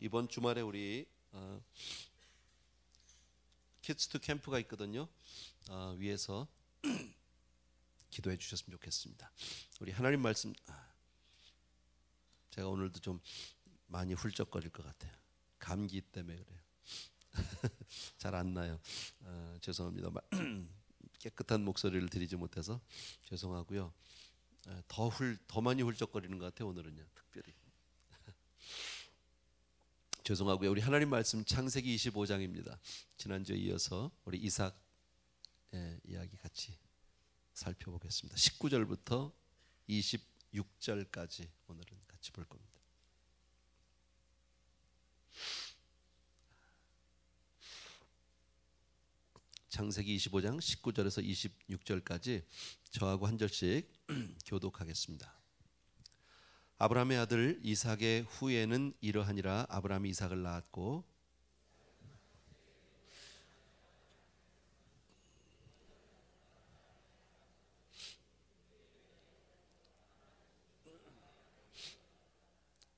이번 주말에 우리 키드스투 캠프가 있거든요. 위에서 기도해 주셨으면 좋겠습니다. 우리 하나님 말씀, 제가 오늘도 좀 많이 훌쩍거릴 것 같아요. 감기 때문에 그래요. 잘 안 나요. 죄송합니다. 깨끗한 목소리를 드리지 못해서 죄송하고요. 더 많이 훌쩍거리는 것 같아요. 오늘은요, 특별히. 죄송하고요. 우리 하나님 말씀 창세기 25장입니다. 지난주에 이어서 우리 이삭의 이야기 같이 살펴보겠습니다. 19절부터 26절까지 오늘은 같이 볼 겁니다. 창세기 25장 19절에서 26절까지 저하고 한 절씩 교독하겠습니다. 아브라함의 아들 이삭의 후예는 이러하니라. 아브라함이 이삭을 낳았고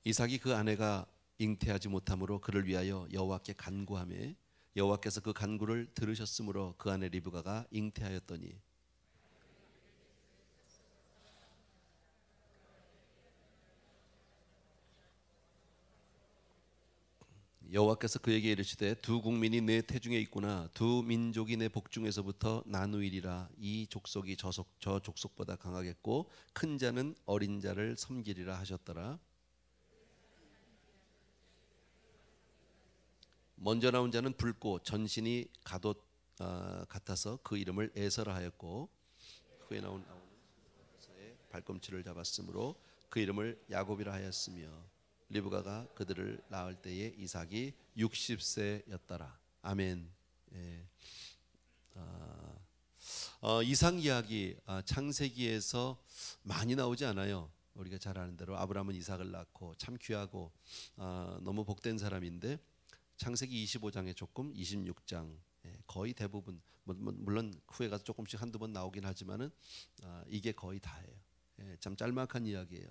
이삭이 그 아내가 잉태하지 못함으로 그를 위하여 여호와께 간구하매 여호와께서 그 간구를 들으셨으므로 그 아내 리브가가 잉태하였더니 여호와께서 그에게 이르시되 두 국민이 내 태중에 있구나. 두 민족이 내 복중에서부터 나누이리라. 이 족속이 저 족속보다 강하겠고 큰 자는 어린 자를 섬기리라 하셨더라. 먼저 나온 자는 붉고 전신이 갓옷 같아서 그 이름을 에서라 하였고 후에 나온 에서의 발꿈치를 잡았으므로 그 이름을 야곱이라 하였으며 리브가가 그들을 낳을 때에 이삭이 60세였더라. 아멘. 예. 이삭 이야기 창세기에서 많이 나오지 않아요. 우리가 잘 아는 대로 아브라함은 이삭을 낳고 참 귀하고 너무 복된 사람인데 창세기 25장에 조금 26장 거의 대부분 물론 후에 가서 조금씩 한두 번 나오긴 하지만은 이게 거의 다예요. 참 짤막한 이야기예요.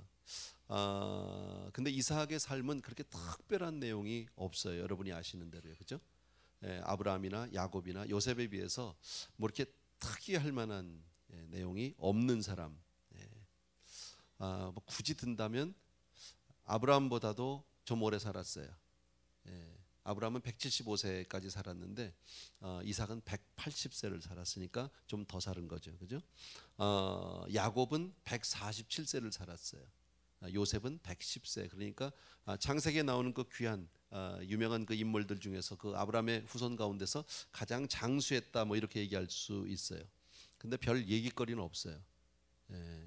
근데 이삭의 삶은 그렇게 특별한 내용이 없어요. 여러분이 아시는 대로요, 그죠? 아브라함이나 야곱이나 요셉에 비해서 뭐 이렇게 특이할 만한 내용이 없는 사람. 뭐 굳이 든다면 아브라함보다도 좀 오래 살았어요. 아브라함은 175세까지 살았는데 이삭은 180세를 살았으니까 좀 더 살은 거죠, 그죠? 야곱은 147세를 살았어요. 요셉은 110세. 그러니까 창세기에 나오는 그 귀한 유명한 그 인물들 중에서 그 아브라함의 후손 가운데서 가장 장수했다 뭐 이렇게 얘기할 수 있어요. 근데 별 얘기거리는 없어요.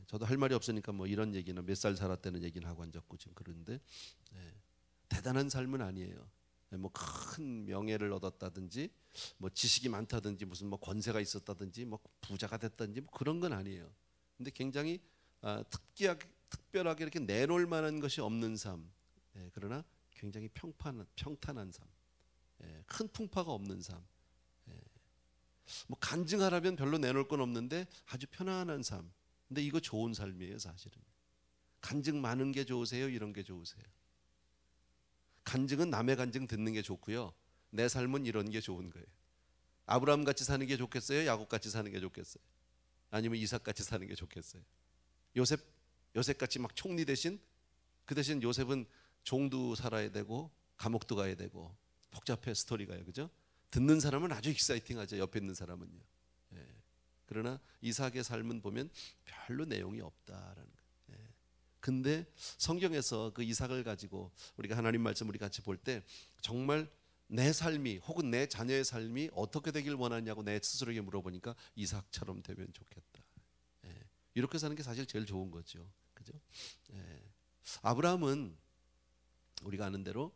저도 할 말이 없으니까 뭐 이런 얘기나 몇 살 살았다는 얘기는 하고 앉았고 지금 그러는데 대단한 삶은 아니에요. 뭐 큰 명예를 얻었다든지 뭐 지식이 많다든지 무슨 뭐 권세가 있었다든지 뭐 부자가 됐다든지 뭐 그런 건 아니에요. 근데 굉장히 특별하게 이렇게 내놓을 만한 것이 없는 삶. 그러나 굉장히 평탄한 삶. 큰 풍파가 없는 삶. 뭐 간증하라면 별로 내놓을 건 없는데 아주 편안한 삶. 근데 이거 좋은 삶이에요, 사실은. 간증 많은 게 좋으세요? 이런 게 좋으세요? 간증은 남의 간증 듣는 게 좋고요. 내 삶은 이런 게 좋은 거예요. 아브라함 같이 사는 게 좋겠어요? 야곱 같이 사는 게 좋겠어요? 아니면 이삭 같이 사는 게 좋겠어요? 요셉 같이 막 총리 대신 그 대신 요셉은 종도 살아야 되고 감옥도 가야 되고 복잡해 스토리가요, 그죠? 듣는 사람은 아주 익사이팅하죠. 옆에 있는 사람은요. 그러나 이삭의 삶은 보면 별로 내용이 없다라는 거예요. 근데 성경에서 그 이삭을 가지고 우리가 하나님 말씀 우리 같이 볼 때 정말 내 삶이 혹은 내 자녀의 삶이 어떻게 되길 원하냐고 내 스스로에게 물어보니까 이삭처럼 되면 좋겠다. 이렇게 사는 게 사실 제일 좋은 거죠, 그죠? 아브라함은 우리가 아는 대로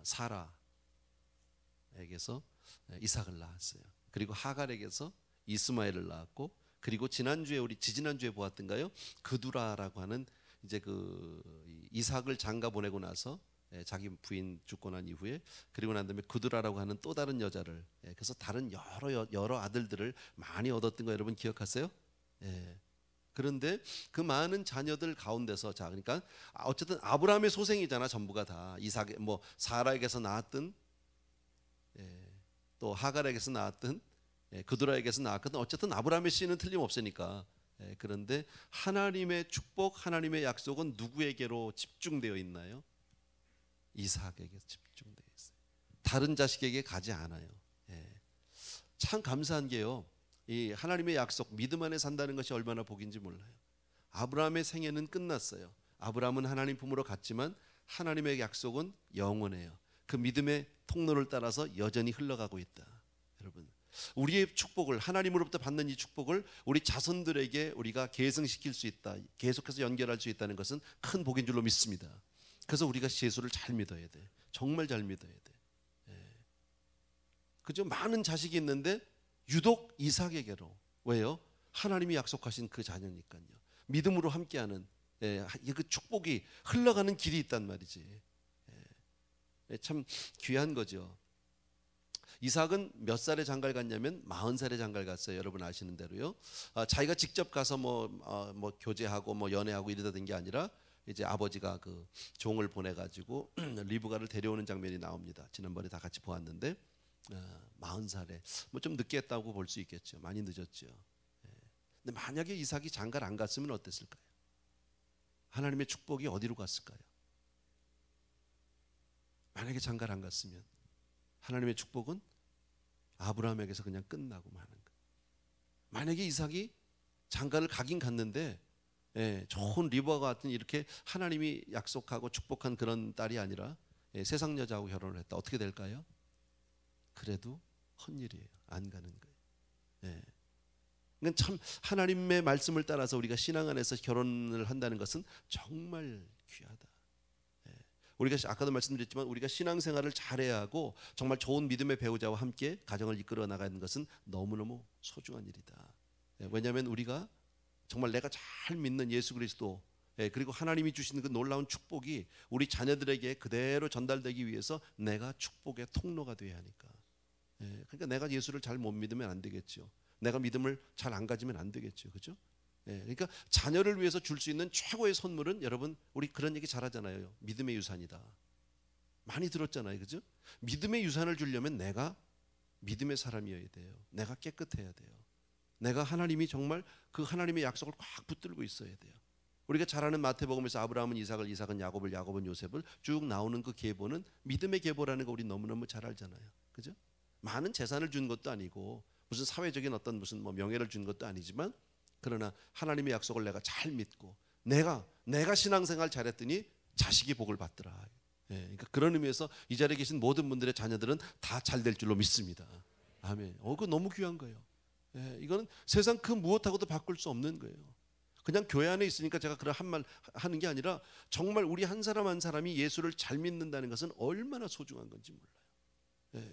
사라에게서 이삭을 낳았어요. 그리고 하갈에게서 이스마엘을 낳았고 그리고 지지난주에 보았던가요? 그두라라고 하는 이제 그 이삭을 장가 보내고 나서 자기 부인 죽고 난 이후에 그리고 난 다음에 그두라라고 하는 또 다른 여자를 그래서 다른 여러 아들들을 많이 얻었던 거 여러분 기억하세요? 그런데 그 많은 자녀들 가운데서 자 그러니까 어쨌든 아브라함의 소생이잖아 전부가 다. 이삭 뭐 사라에게서 나왔든 또 하갈에게서 나왔든 그두라에게서 나왔거든. 어쨌든 아브라함의 씨는 틀림없으니까. 그런데 하나님의 축복, 하나님의 약속은 누구에게로 집중되어 있나요? 이삭에게 집중되어 있어요. 다른 자식에게 가지 않아요. 참 감사한 게요. 이 하나님의 약속, 믿음 안에 산다는 것이 얼마나 복인지 몰라요. 아브라함의 생애는 끝났어요. 아브라함은 하나님 품으로 갔지만 하나님의 약속은 영원해요. 그 믿음의 통로를 따라서 여전히 흘러가고 있다. 여러분, 우리의 축복을 하나님으로부터 받는 이 축복을 우리 자손들에게 우리가 계승시킬 수 있다, 계속해서 연결할 수 있다는 것은 큰 복인 줄로 믿습니다. 그래서 우리가 예수를 잘 믿어야 돼. 정말 잘 믿어야 돼. 그죠? 많은 자식이 있는데 유독 이삭에게로. 왜요? 하나님이 약속하신 그 자녀니까요. 믿음으로 함께하는 그 축복이 흘러가는 길이 있단 말이지. 참 귀한 거죠. 이삭은 몇 살에 장가를 갔냐면 40살에 장가를 갔어요. 여러분 아시는 대로요. 자기가 직접 가서 뭐 교제하고 뭐 연애하고 이러다 된 게 아니라 이제 아버지가 그 종을 보내가지고 리브가를 데려오는 장면이 나옵니다. 지난번에 다 같이 보았는데 40살에 뭐 좀 늦게 했다고 볼 수 있겠죠. 많이 늦었죠. 근데 만약에 이삭이 장가를 안 갔으면 어땠을까요? 하나님의 축복이 어디로 갔을까요? 만약에 장가를 안 갔으면 하나님의 축복은 아브라함에게서 그냥 끝나고 마는 거예요. 만약에 이삭이 장가를 가긴 갔는데 좋은 리버와 같은 이렇게 하나님이 약속하고 축복한 그런 딸이 아니라 세상 여자하고 결혼을 했다. 어떻게 될까요? 그래도 헛일이에요. 안 가는 거예요. 그러니까 참 하나님의 말씀을 따라서 우리가 신앙 안에서 결혼을 한다는 것은 정말 귀하다. 우리가 아까도 말씀드렸지만 우리가 신앙생활을 잘해야 하고 정말 좋은 믿음의 배우자와 함께 가정을 이끌어 나가는 것은 너무너무 소중한 일이다. 왜냐하면 우리가 정말 내가 잘 믿는 예수 그리스도 그리고 하나님이 주시는 그 놀라운 축복이 우리 자녀들에게 그대로 전달되기 위해서 내가 축복의 통로가 되어야 하니까. 그러니까 내가 예수를 잘 못 믿으면 안 되겠죠. 내가 믿음을 잘 안 가지면 안 되겠죠. 그렇죠? 그러니까 자녀를 위해서 줄 수 있는 최고의 선물은 여러분 우리 그런 얘기 잘하잖아요. 믿음의 유산이다. 많이 들었잖아요. 그죠? 믿음의 유산을 주려면 내가 믿음의 사람이어야 돼요. 내가 깨끗해야 돼요. 내가 하나님이 정말 그 하나님의 약속을 꽉 붙들고 있어야 돼요. 우리가 잘 아는 마태복음에서 아브라함은 이삭을, 이삭은 야곱을, 야곱은 요셉을 쭉 나오는 그 계보는 믿음의 계보라는 거 우리 너무너무 잘 알잖아요. 그죠? 많은 재산을 준 것도 아니고 무슨 사회적인 어떤 무슨 뭐 명예를 준 것도 아니지만 그러나 하나님의 약속을 내가 잘 믿고 내가 신앙생활 잘했더니 자식이 복을 받더라. 그러니까 그런 의미에서 이 자리에 계신 모든 분들의 자녀들은 다 잘 될 줄로 믿습니다. 아멘. 그거 너무 귀한 거예요. 이거는 세상 그 무엇하고도 바꿀 수 없는 거예요. 그냥 교회 안에 있으니까 제가 그런 한 말 하는 게 아니라 정말 우리 한 사람 한 사람이 예수를 잘 믿는다는 것은 얼마나 소중한 건지 몰라요.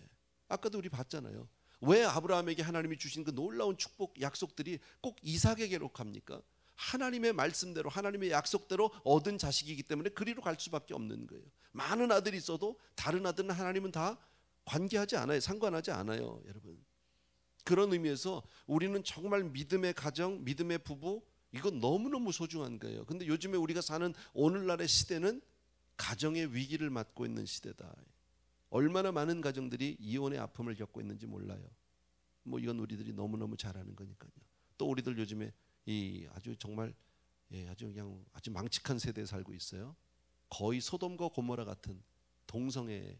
아까도 우리 봤잖아요. 왜 아브라함에게 하나님이 주신 그 놀라운 축복 약속들이 꼭 이삭에게로 갑니까? 하나님의 말씀대로 하나님의 약속대로 얻은 자식이기 때문에 그리로 갈 수밖에 없는 거예요. 많은 아들이 있어도 다른 아들은 하나님은 다 관계하지 않아요. 상관하지 않아요. 여러분 그런 의미에서 우리는 정말 믿음의 가정, 믿음의 부부 이거 너무너무 소중한 거예요. 근데 요즘에 우리가 사는 오늘날의 시대는 가정의 위기를 맞고 있는 시대다. 얼마나 많은 가정들이 이혼의 아픔을 겪고 있는지 몰라요. 뭐 이건 우리들이 너무너무 잘 아는 거니까요. 또 우리들 요즘에 이 아주 정말 아주 그냥 아주 망측한 세대에 살고 있어요. 거의 소돔과 고모라 같은 동성애들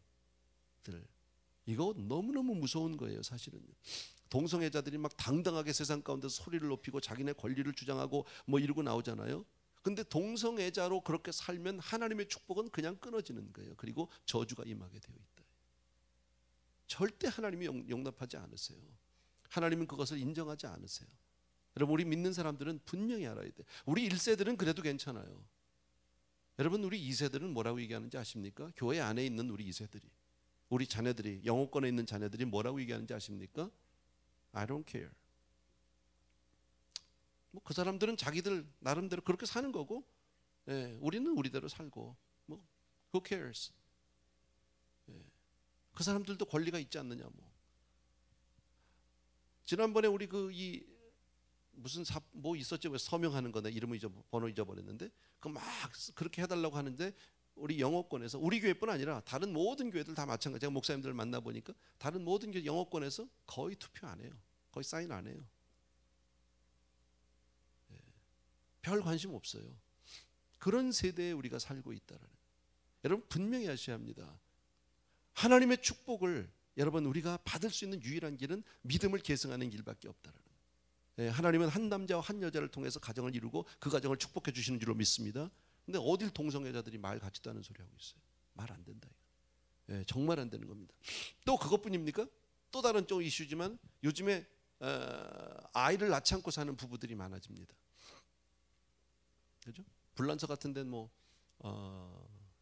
이거 너무너무 무서운 거예요. 사실은 동성애자들이 막 당당하게 세상 가운데서 소리를 높이고 자기네 권리를 주장하고 뭐 이러고 나오잖아요. 근데 동성애자로 그렇게 살면 하나님의 축복은 그냥 끊어지는 거예요. 그리고 저주가 임하게 되어 있다. 절대 하나님이 용납하지 않으세요. 하나님은 그것을 인정하지 않으세요. 여러분 우리 믿는 사람들은 분명히 알아야 돼요. 우리 1세들은 그래도 괜찮아요. 여러분 우리 2세들은 뭐라고 얘기하는지 아십니까? 교회 안에 있는 우리 2세들이 우리 자녀들이 영어권에 있는 자녀들이 뭐라고 얘기하는지 아십니까? I don't care. 뭐 그 사람들은 자기들 나름대로 그렇게 사는 거고 우리는 우리대로 살고 뭐 who cares. 그 사람들도 권리가 있지 않느냐 뭐. 지난번에 우리 그 이 무슨 뭐 있었지, 왜 서명하는 거네, 이름을 번호 잊어버렸는데 그 막 그렇게 해달라고 하는데 우리 영어권에서, 우리 교회뿐 아니라 다른 모든 교회들 다 마찬가지. 제가 목사님들을 만나 보니까 다른 모든 교회 영어권에서 거의 투표 안 해요. 거의 사인 안 해요. 별 관심 없어요. 그런 세대에 우리가 살고 있다라는. 여러분 분명히 아셔야 합니다. 하나님의 축복을 여러분 우리가 받을 수 있는 유일한 길은 믿음을 계승하는 길밖에 없다라는. 하나님은 한 남자와 한 여자를 통해서 가정을 이루고 그 가정을 축복해 주시는 줄로 믿습니다. 근데 어딜 동성애자들이 말 같지도 않은 소리 하고 있어요. 말 안 된다. 정말 안 되는 겁니다. 또 그것뿐입니까? 또 다른 쪽 이슈지만 요즘에 아이를 낳지 않고 사는 부부들이 많아집니다. 그죠? 불란서 같은 데는 뭐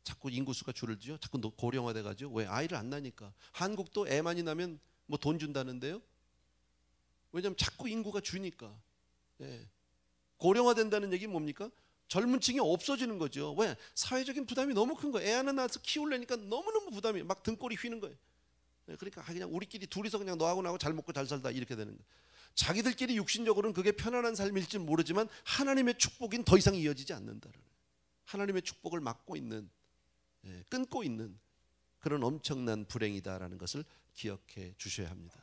자꾸 인구수가 줄어들죠. 자꾸 고령화돼 가지고. 왜? 아이를 안 낳으니까. 한국도 애 많이 낳으면 뭐 돈 준다는데요. 왜냐하면 자꾸 인구가 주니까. 고령화된다는 얘기는 뭡니까? 젊은 층이 없어지는 거죠. 왜? 사회적인 부담이 너무 큰 거예요. 애 하나 낳아서 키우려니까 너무너무 부담이, 막 등골이 휘는 거예요. 그러니까 그냥 우리끼리 둘이서 그냥 너하고 나하고 잘 먹고 잘 살다 이렇게 되는 거예요. 자기들끼리 육신적으로는 그게 편안한 삶일지 모르지만 하나님의 축복인 더 이상 이어지지 않는다는, 하나님의 축복을 막고 있는, 끊고 있는 그런 엄청난 불행이다라는 것을 기억해 주셔야 합니다.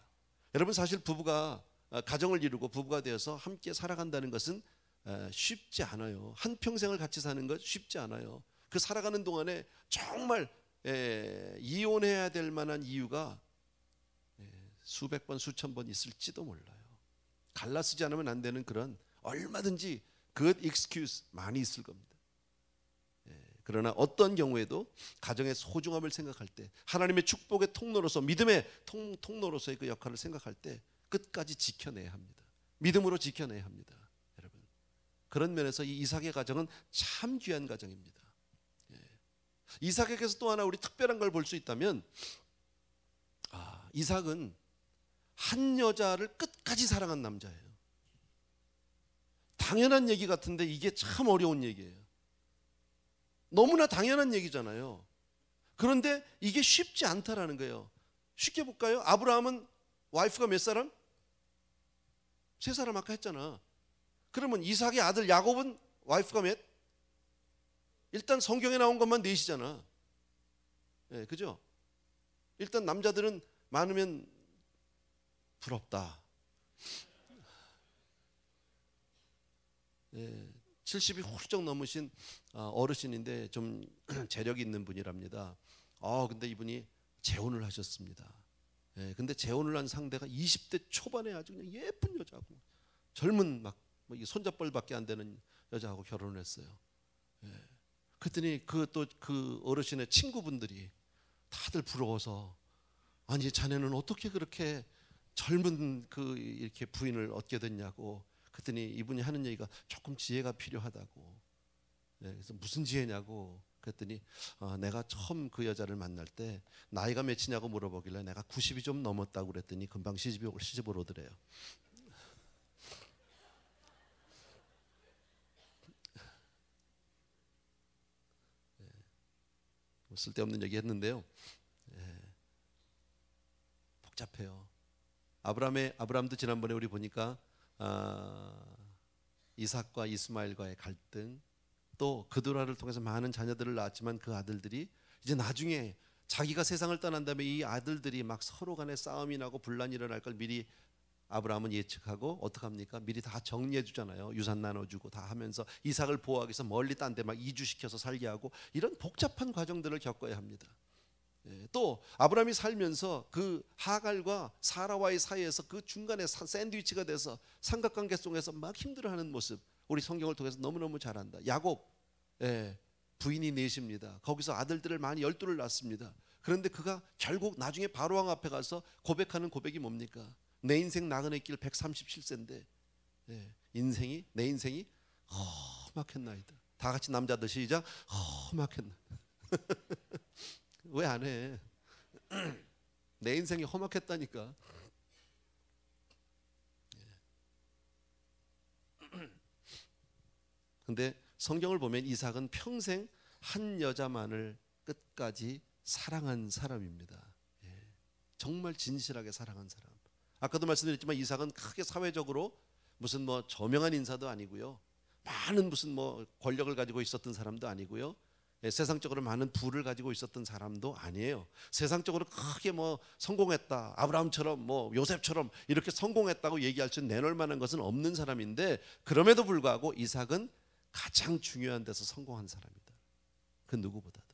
여러분 사실 부부가 가정을 이루고 부부가 되어서 함께 살아간다는 것은 쉽지 않아요. 한평생을 같이 사는 것 쉽지 않아요. 그 살아가는 동안에 정말 이혼해야 될 만한 이유가 수백 번 수천 번 있을지도 몰라요. 갈라쓰지 않으면 안 되는 그런 얼마든지 good excuse 많이 있을 겁니다. 그러나 어떤 경우에도 가정의 소중함을 생각할 때, 하나님의 축복의 통로로서, 믿음의 통로로서의 그 역할을 생각할 때 끝까지 지켜내야 합니다. 믿음으로 지켜내야 합니다. 여러분 그런 면에서 이 이삭의 가정은 참 귀한 가정입니다. 이삭에게서 또 하나 우리 특별한 걸 볼 수 있다면, 이삭은 한 여자를 끝까지 사랑한 남자예요. 당연한 얘기 같은데 이게 참 어려운 얘기예요. 너무나 당연한 얘기잖아요. 그런데 이게 쉽지 않다라는 거예요. 쉽게 볼까요? 아브라함은 와이프가 몇 사람? 3사람 아까 했잖아. 그러면 이삭의 아들 야곱은 와이프가 몇? 일단 성경에 나온 것만 4이잖아. 그죠? 일단 남자들은 많으면 부럽다. 70이 훌쩍 넘으신 어르신인데 좀 재력이 있는 분이랍니다. 근데 이분이 재혼을 하셨습니다. 근데 재혼을 한 상대가 20대 초반에 아주 그냥 예쁜 여자고, 젊은 막 손자뻘밖에 안 되는 여자하고 결혼을 했어요. 그랬더니 그 어르신의 친구분들이 다들 부러워서, 아니 자네는 어떻게 그렇게 젊은 이렇게 부인을 얻게 됐냐고. 그랬더니 이분이 하는 얘기가 조금 지혜가 필요하다고. 그래서 무슨 지혜냐고. 그랬더니 내가 처음 그 여자를 만날 때 나이가 몇이냐고 물어보길래 내가 90이 좀 넘었다고 그랬더니 금방 시집을 오더래요. 쓸데없는 얘기 했는데요. 복잡해요. 아브라함도 지난번에 우리 보니까 이삭과 이스마엘과의 갈등, 또 그드라를 통해서 많은 자녀들을 낳았지만 그 아들들이 이제 나중에 자기가 세상을 떠난 다음에 이 아들들이 막 서로 간에 싸움이 나고 분란이 일어날 걸 미리 아브라함은 예측하고 어떻게 합니까? 미리 다 정리해 주잖아요. 유산 나눠주고 다 하면서 이삭을 보호하기 위해서 멀리 딴 데 막 이주시켜서 살게 하고, 이런 복잡한 과정들을 겪어야 합니다. 또 아브라함이 살면서 그 하갈과 사라와의 사이에서 그 중간에 샌드위치가 돼서 삼각관계 속에서 막 힘들어하는 모습, 우리 성경을 통해서 너무너무 잘 안다. 야곱, 부인이 넷입니다. 거기서 아들들을 많이 12를 낳습니다. 그런데 그가 결국 나중에 바로왕 앞에 가서 고백하는 고백이 뭡니까? 내 인생 나그네 길 137세인데 내 인생이 험악했나이다. 다 같이 남자들 시작. 험악했나. 왜 안 해? 내 인생이 험악했다니까. 근데 성경을 보면 이삭은 평생 한 여자만을 끝까지 사랑한 사람입니다. 정말 진실하게 사랑한 사람. 아까도 말씀드렸지만 이삭은 크게 사회적으로 무슨 뭐 저명한 인사도 아니고요. 많은 무슨 뭐 권력을 가지고 있었던 사람도 아니고요. 세상적으로 많은 부를 가지고 있었던 사람도 아니에요. 세상적으로 크게 뭐 성공했다, 아브라함처럼 뭐 요셉처럼 이렇게 성공했다고 얘기할 수 내놓을 만한 것은 없는 사람인데, 그럼에도 불구하고 이삭은 가장 중요한 데서 성공한 사람이다. 그 누구보다도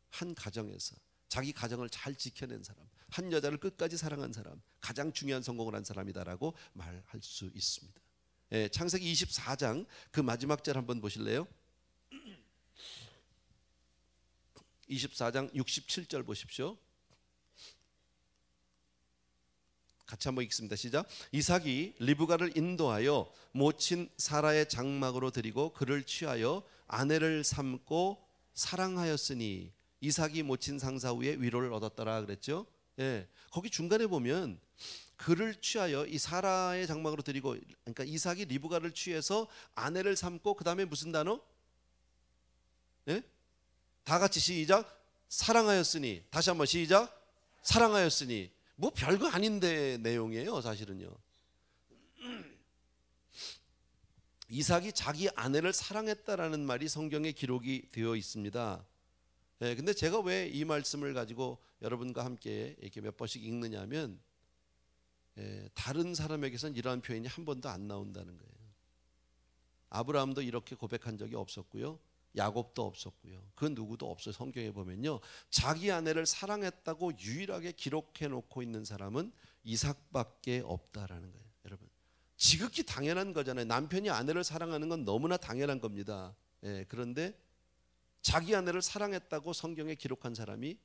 한 가정에서 자기 가정을 잘 지켜낸 사람, 한 여자를 끝까지 사랑한 사람, 가장 중요한 성공을 한 사람이다라고 말할 수 있습니다. 창세기 24장 그 마지막 절 한번 보실래요? 24장 67절 보십시오. 같이 한번 읽습니다. 시작. 이삭이 리브가를 인도하여 모친 사라의 장막으로 들이고 그를 취하여 아내를 삼고 사랑하였으니 이삭이 모친 상사 후에 위로를 얻었더라 그랬죠. 거기 중간에 보면 그를 취하여 이 사라의 장막으로 들이고, 그러니까 이삭이 리브가를 취해서 아내를 삼고 그 다음에 무슨 단어? 다 같이 시작. 사랑하였으니. 다시 한번 시작. 사랑하였으니. 뭐 별거 아닌데 내용이에요 사실은요. 이삭이 자기 아내를 사랑했다라는 말이 성경에 기록이 되어 있습니다. 근데 제가 왜 이 말씀을 가지고 여러분과 함께 이렇게 몇 번씩 읽느냐 하면, 다른 사람에게서는 이러한 표현이 한 번도 안 나온다는 거예요. 아브라함도 이렇게 고백한 적이 없었고요, 야곱도 없었고요, 그 누구도 없어요. 성경에 보면요, 자기 아내를 사랑했다고 유일하게 기록해 놓고 있는 사람은 이삭밖에 없다라는 거예요. 여러분, 지극히 당연한 거잖아요. 남편이 아내를 사랑하는 건 너무나 당연한 겁니다. 그런데 자기 아내를 사랑했다고 성경에 기록한 사람이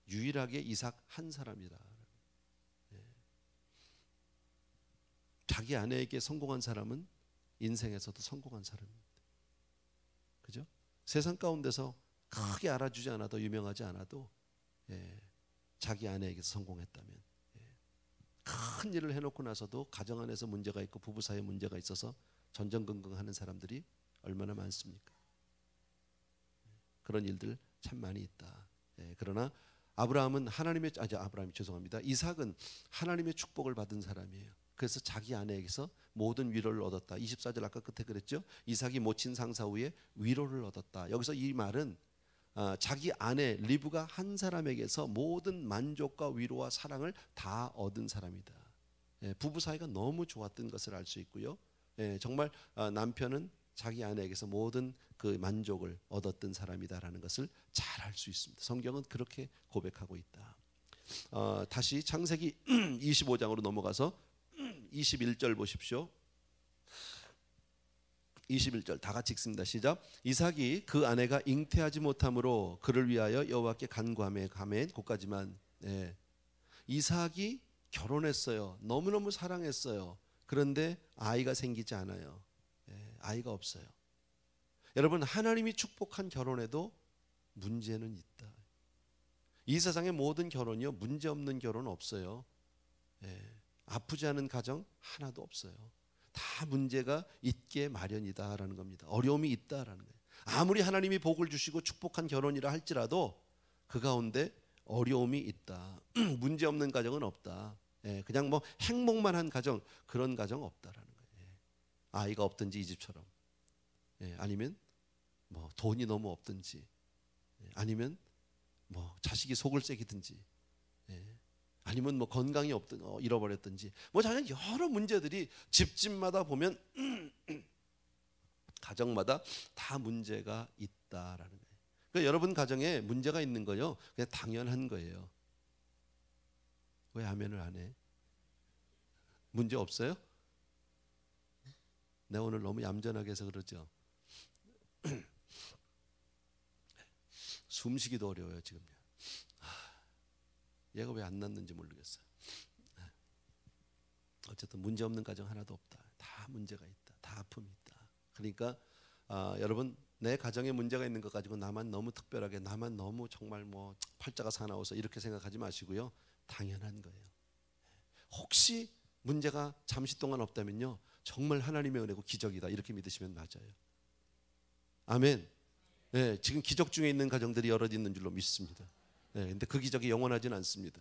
유일하게 이삭 한 사람이다. 자기 아내에게 성공한 사람은 인생에서도 성공한 사람입니다. 그죠? 세상 가운데서 크게 알아주지 않아도, 유명하지 않아도, 자기 아내에게서 성공했다면, 큰 일을 해놓고 나서도 가정 안에서 문제가 있고 부부 사이에 문제가 있어서 전전긍긍하는 사람들이 얼마나 많습니까? 그런 일들 참 많이 있다. 그러나 아브라함은 이삭은 하나님의 축복을 받은 사람이에요. 그래서 자기 아내에게서 모든 위로를 얻었다. 24절 아까 끝에 그랬죠. 이삭이 모친 상사 후에 위로를 얻었다. 여기서 이 말은 자기 아내 리브가 한 사람에게서 모든 만족과 위로와 사랑을 다 얻은 사람이다. 부부 사이가 너무 좋았던 것을 알 수 있고요. 정말 남편은 자기 아내에게서 모든 그 만족을 얻었던 사람이다라는 것을 잘 알 수 있습니다. 성경은 그렇게 고백하고 있다. 다시 창세기 25장으로 넘어가서 21절 보십시오. 21절 다 같이 읽습니다. 시작. 이삭이 그 아내가 잉태하지 못함으로 그를 위하여 여호와께 간구하매 거기까지만. 이삭이 결혼했어요. 너무너무 사랑했어요. 그런데 아이가 생기지 않아요. 아이가 없어요. 여러분, 하나님이 축복한 결혼에도 문제는 있다. 이 세상의 모든 결혼이요, 문제 없는 결혼 없어요. 아프지 않은 가정 하나도 없어요. 다 문제가 있게 마련이다라는 겁니다. 어려움이 있다라는 거예요. 아무리 하나님이 복을 주시고 축복한 결혼이라 할지라도 그 가운데 어려움이 있다. 문제 없는 가정은 없다. 그냥 뭐 행복만 한 가정, 그런 가정 없다라는 거예요. 아이가 없든지 이 집처럼, 아니면 뭐 돈이 너무 없든지, 아니면 뭐 자식이 속을 새기든지, 아니면 뭐 건강이 없든 잃어버렸든지, 뭐 자연 여러 문제들이 집집마다 보면 가정마다 다 문제가 있다라는 거예요. 그러니까 여러분 가정에 문제가 있는 거요, 그냥 당연한 거예요. 왜 아멘을 안 해? 문제 없어요? 내가 오늘 너무 얌전하게 해서 그러죠. 숨쉬기도 어려워요 지금요. 얘가 왜 안 낳는지 모르겠어요. 어쨌든 문제 없는 가정 하나도 없다. 다 문제가 있다. 다 아픔이 있다. 그러니까 여러분, 내 가정에 문제가 있는 것 가지고 나만 너무 특별하게, 나만 너무 정말 뭐 팔자가 사나워서 이렇게 생각하지 마시고요. 당연한 거예요. 혹시 문제가 잠시 동안 없다면요, 정말 하나님의 은혜고 기적이다, 이렇게 믿으시면 맞아요. 아멘. 지금 기적 중에 있는 가정들이 여러 있는 줄로 믿습니다. 근데 그 기적이 영원하진 않습니다.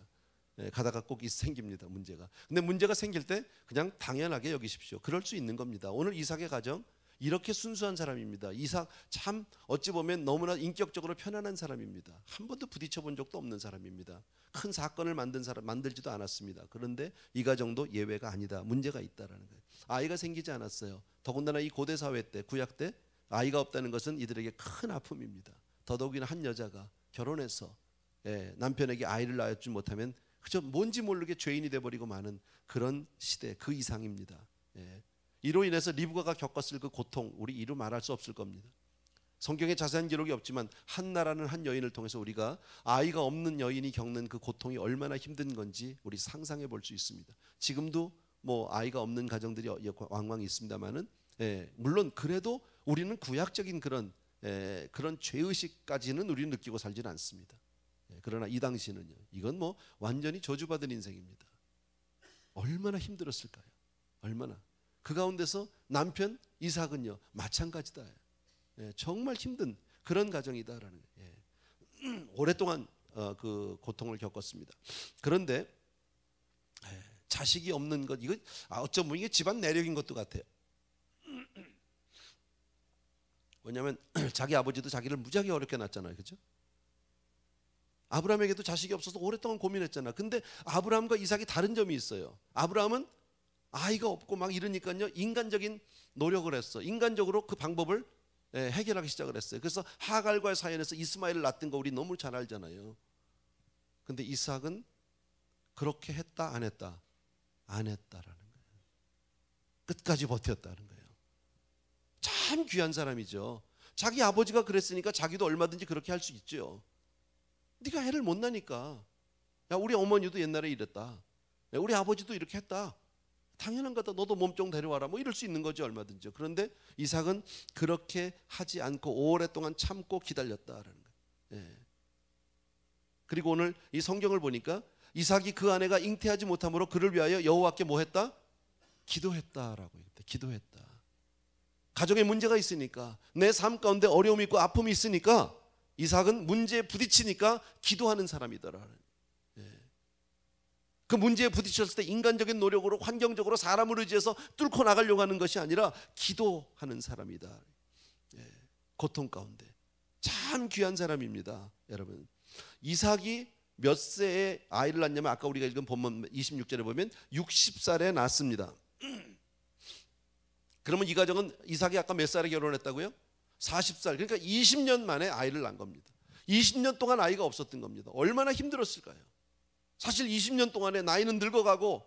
가다가 꼭 생깁니다. 문제가. 근데 문제가 생길 때 그냥 당연하게 여기십시오. 그럴 수 있는 겁니다. 오늘 이삭의 가정 이렇게 순수한 사람입니다. 이삭 참 어찌 보면 너무나 인격적으로 편안한 사람입니다. 한 번도 부딪혀 본 적도 없는 사람입니다. 큰 사건을 만들지도 않았습니다. 그런데 이 가정도 예외가 아니다. 문제가 있다라는 거예요. 아이가 생기지 않았어요. 더군다나 이 고대 사회 때, 구약 때 아이가 없다는 것은 이들에게 큰 아픔입니다. 더더욱이나 한 여자가 결혼해서 남편에게 아이를 낳지 못하면 그저 뭔지 모르게 죄인이 돼버리고 마는 그런 시대, 그 이상입니다. 이로 인해서 리브가가 겪었을 그 고통, 우리 이루 말할 수 없을 겁니다. 성경에 자세한 기록이 없지만 한나라는 한 여인을 통해서 우리가 아이가 없는 여인이 겪는 그 고통이 얼마나 힘든 건지 우리 상상해 볼 수 있습니다. 지금도 뭐 아이가 없는 가정들이 왕왕 있습니다만은, 물론 그래도 우리는 구약적인 그런 죄의식까지는 우리는 느끼고 살지는 않습니다. 그러나 이 당시는요, 이건 뭐 완전히 저주받은 인생입니다. 얼마나 힘들었을까요? 얼마나. 그 가운데서 남편 이삭은요 마찬가지다. 정말 힘든 그런 가정이다라는 거예요. 오랫동안 그 고통을 겪었습니다. 그런데 자식이 없는 것, 이거 어쩌면 이게 집안 내력인 것도 같아요. 왜냐하면 자기 아버지도 자기를 무지하게 어렵게 낳았잖아요, 그렇죠? 아브라함에게도 자식이 없어서 오랫동안 고민했잖아. 근데 아브라함과 이삭이 다른 점이 있어요. 아브라함은 아이가 없고 막 이러니까요 인간적인 노력을 했어. 인간적으로 그 방법을 해결하기 시작을 했어요. 그래서 하갈과의 사연에서 이스마엘을 낳던 거 우리 너무 잘 알잖아요. 근데 이삭은 그렇게 했다 안 했다? 안 했다라는 거예요. 끝까지 버텼다는 거예요. 참 귀한 사람이죠. 자기 아버지가 그랬으니까 자기도 얼마든지 그렇게 할 수 있죠. 네가 애를 못 낳으니까. 야, 우리 어머니도 옛날에 이랬다. 야, 우리 아버지도 이렇게 했다. 당연한 거다. 너도 몸종 데려와라. 뭐 이럴 수 있는 거죠, 얼마든지. 그런데 이삭은 그렇게 하지 않고 오랫동안 참고 기다렸다라는 거예요. 그리고 오늘 이 성경을 보니까 이삭이 그 아내가 잉태하지 못함으로 그를 위하여 여호와께 뭐 했다? 기도했다라고 했다. 기도했다. 가정에 문제가 있으니까, 내 삶 가운데 어려움이 있고 아픔이 있으니까 이삭은 문제에 부딪히니까 기도하는 사람이더라. 그 문제에 부딪혔을 때 인간적인 노력으로 환경적으로 사람을 의지해서 뚫고 나가려고 하는 것이 아니라 기도하는 사람이다. 고통 가운데 참 귀한 사람입니다. 여러분, 이삭이 몇 세에 아이를 낳냐면 아까 우리가 읽은 본문 26절에 보면 60살에 낳습니다. 그러면 이 가정은 이삭이 아까 몇 살에 결혼했다고요? 40살. 그러니까 20년 만에 아이를 낳은 겁니다. 20년 동안 아이가 없었던 겁니다. 얼마나 힘들었을까요? 사실 20년 동안에 나이는 늙어가고,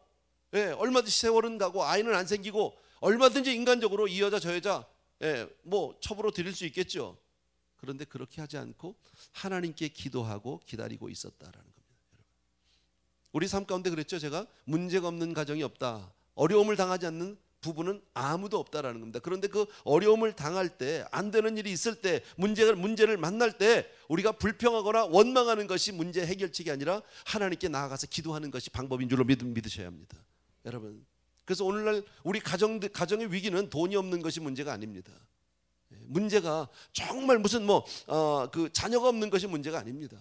얼마든지 세월은 가고 아이는 안 생기고, 얼마든지 인간적으로 이 여자 저 여자 뭐 첩으로 드릴 수 있겠죠. 그런데 그렇게 하지 않고 하나님께 기도하고 기다리고 있었다라는 겁니다. 여러분, 우리 삶 가운데 그랬죠. 제가 문제가 없는 가정이 없다. 어려움을 당하지 않는 부부는 아무도 없다라는 겁니다. 그런데 그 어려움을 당할 때, 안 되는 일이 있을 때, 문제를 만날 때 우리가 불평하거나 원망하는 것이 문제 해결책이 아니라 하나님께 나아가서 기도하는 것이 방법인 줄로 믿으셔야 합니다. 여러분, 그래서 오늘날 우리 가정의 위기는 돈이 없는 것이 문제가 아닙니다. 문제가 정말 무슨 그 자녀가 없는 것이 문제가 아닙니다.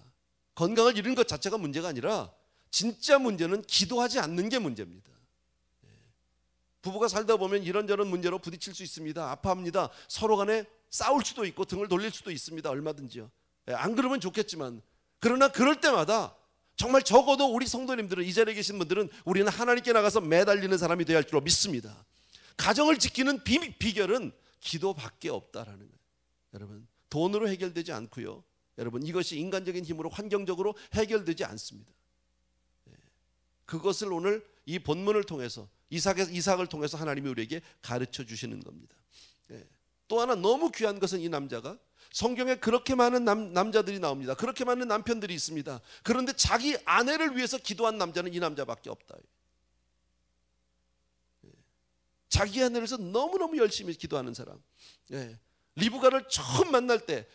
건강을 잃은 것 자체가 문제가 아니라 진짜 문제는 기도하지 않는 게 문제입니다. 부부가 살다 보면 이런저런 문제로 부딪힐 수 있습니다. 아파합니다. 서로 간에 싸울 수도 있고 등을 돌릴 수도 있습니다. 얼마든지요. 안 그러면 좋겠지만, 그러나 그럴 때마다 정말 적어도 우리 성도님들은, 이 자리에 계신 분들은 우리는 하나님께 나가서 매달리는 사람이 되어야 할 줄로 믿습니다. 가정을 지키는 비결은 기도밖에 없다라는 거예요. 여러분, 돈으로 해결되지 않고요. 여러분, 이것이 인간적인 힘으로 환경적으로 해결되지 않습니다. 그것을 오늘 이 본문을 통해서, 이삭을 통해서 하나님이 우리에게 가르쳐 주시는 겁니다. 또 하나 너무 귀한 것은 이 남자가, 성경에 그렇게 많은 남자들이 나옵니다. 그렇게 많은 남편들이 있습니다. 그런데 자기 아내를 위해서 기도한 남자는 이 남자밖에 없다. 자기 아내를 위해서 너무너무 열심히 기도하는 사람. 리브가를 처음 만날 때,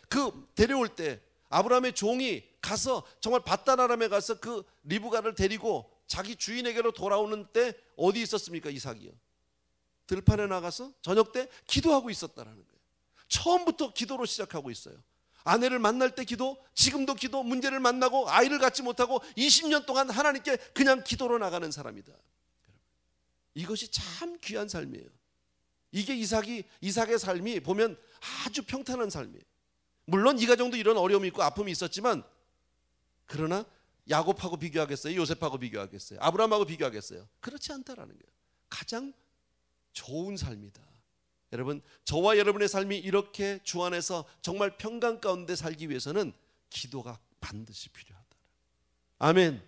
데려올 때 아브라함의 종이 가서 정말 밧단 아람에 가서 그 리브가를 데리고 자기 주인에게로 돌아오는 때 어디 있었습니까? 이삭이요. 들판에 나가서 저녁 때 기도하고 있었다라는 거예요. 처음부터 기도로 시작하고 있어요. 아내를 만날 때 기도, 지금도 기도, 문제를 만나고 아이를 갖지 못하고 20년 동안 하나님께 그냥 기도로 나가는 사람이다. 이것이 참 귀한 삶이에요. 이게 이삭의 삶이 보면 아주 평탄한 삶이에요. 물론 이 가정도 이런 어려움이 있고 아픔이 있었지만, 그러나 야곱하고 비교하겠어요? 요셉하고 비교하겠어요? 아브라함하고 비교하겠어요? 그렇지 않다라는 거예요. 가장 좋은 삶이다. 여러분, 저와 여러분의 삶이 이렇게 주 안에서 정말 평강 가운데 살기 위해서는 기도가 반드시 필요하다. 아멘.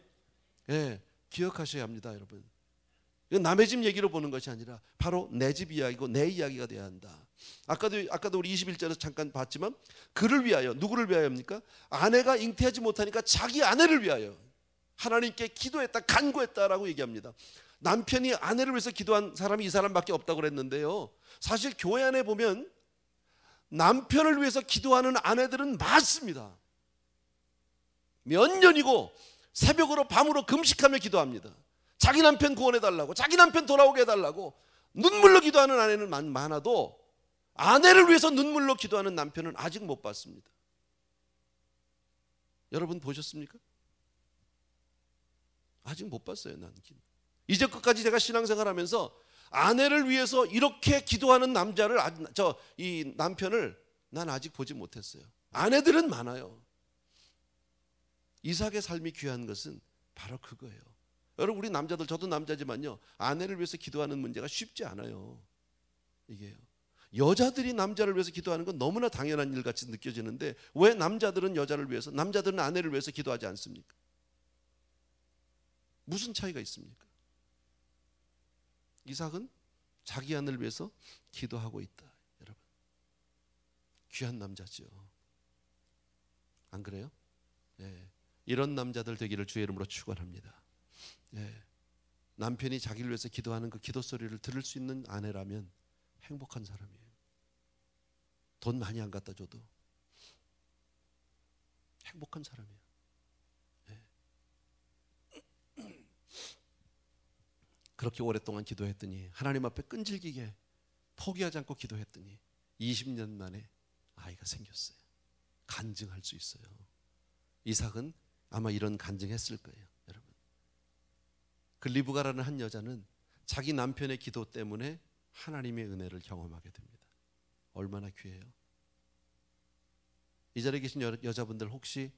예, 기억하셔야 합니다, 여러분. 이건 남의 집 얘기로 보는 것이 아니라 바로 내 집 이야기고 내 이야기가 돼야 한다. 아까도 우리 21절에서 잠깐 봤지만, 그를 위하여, 누구를 위하여입니까? 아내가 잉태하지 못하니까 자기 아내를 위하여 하나님께 기도했다, 간구했다라고 얘기합니다. 남편이 아내를 위해서 기도한 사람이 이 사람밖에 없다고 그랬는데요, 사실 교회 안에 보면 남편을 위해서 기도하는 아내들은 많습니다. 몇 년이고 새벽으로 밤으로 금식하며 기도합니다. 자기 남편 구원해달라고, 자기 남편 돌아오게 해달라고 눈물로 기도하는 아내는 많아도 아내를 위해서 눈물로 기도하는 남편은 아직 못 봤습니다. 여러분 보셨습니까? 아직 못 봤어요. 난 이제껏까지 제가 신앙생활하면서 아내를 위해서 이렇게 기도하는 이 남편을 난 아직 보지 못했어요. 아내들은 많아요. 이삭의 삶이 귀한 것은 바로 그거예요. 여러분, 우리 남자들, 저도 남자지만요, 아내를 위해서 기도하는 문제가 쉽지 않아요. 이게요. 여자들이 남자를 위해서 기도하는 건 너무나 당연한 일 같이 느껴지는데, 왜 남자들은 여자를 위해서, 남자들은 아내를 위해서 기도하지 않습니까? 무슨 차이가 있습니까? 이삭은 자기 아내를 위해서 기도하고 있다. 여러분, 귀한 남자죠. 안 그래요? 네. 이런 남자들 되기를 주의 이름으로 축원합니다. 네. 남편이 자기를 위해서 기도하는 그 기도 소리를 들을 수 있는 아내라면 행복한 사람이에요. 돈 많이 안 갖다 줘도 행복한 사람이에요. 네. 그렇게 오랫동안 기도했더니, 하나님 앞에 끈질기게 포기하지 않고 기도했더니 20년 만에 아이가 생겼어요. 간증할 수 있어요. 이삭은 아마 이런 간증했을 거예요. 여러분, 그 리브가라는 한 여자는 자기 남편의 기도 때문에 하나님의 은혜를 경험하게 됩니다. 얼마나 귀해요. 이 자리에 계신 여자분들, 혹시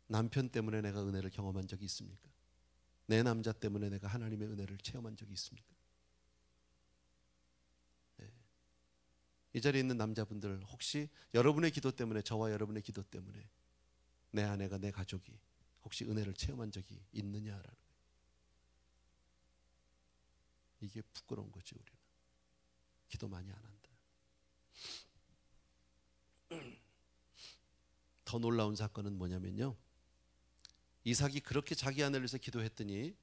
남편 때문에 내가 은혜를 경험한 적이 있습니까? 내 남자 때문에 내가 하나님의 은혜를 체험한 적이 있습니까? 네. 이 자리에 있는 남자분들, 혹시 여러분의 기도 때문에, 저와 여러분의 기도 때문에 내 아내가, 내 가족이 혹시 은혜를 체험한 적이 있느냐라는 거예요. 이게 부끄러운 거지. 우리는 기도 많이 안 한다. 더 놀라운 사건은 뭐냐면요, 이삭이 그렇게 자기 아내를 위해서 기도했더니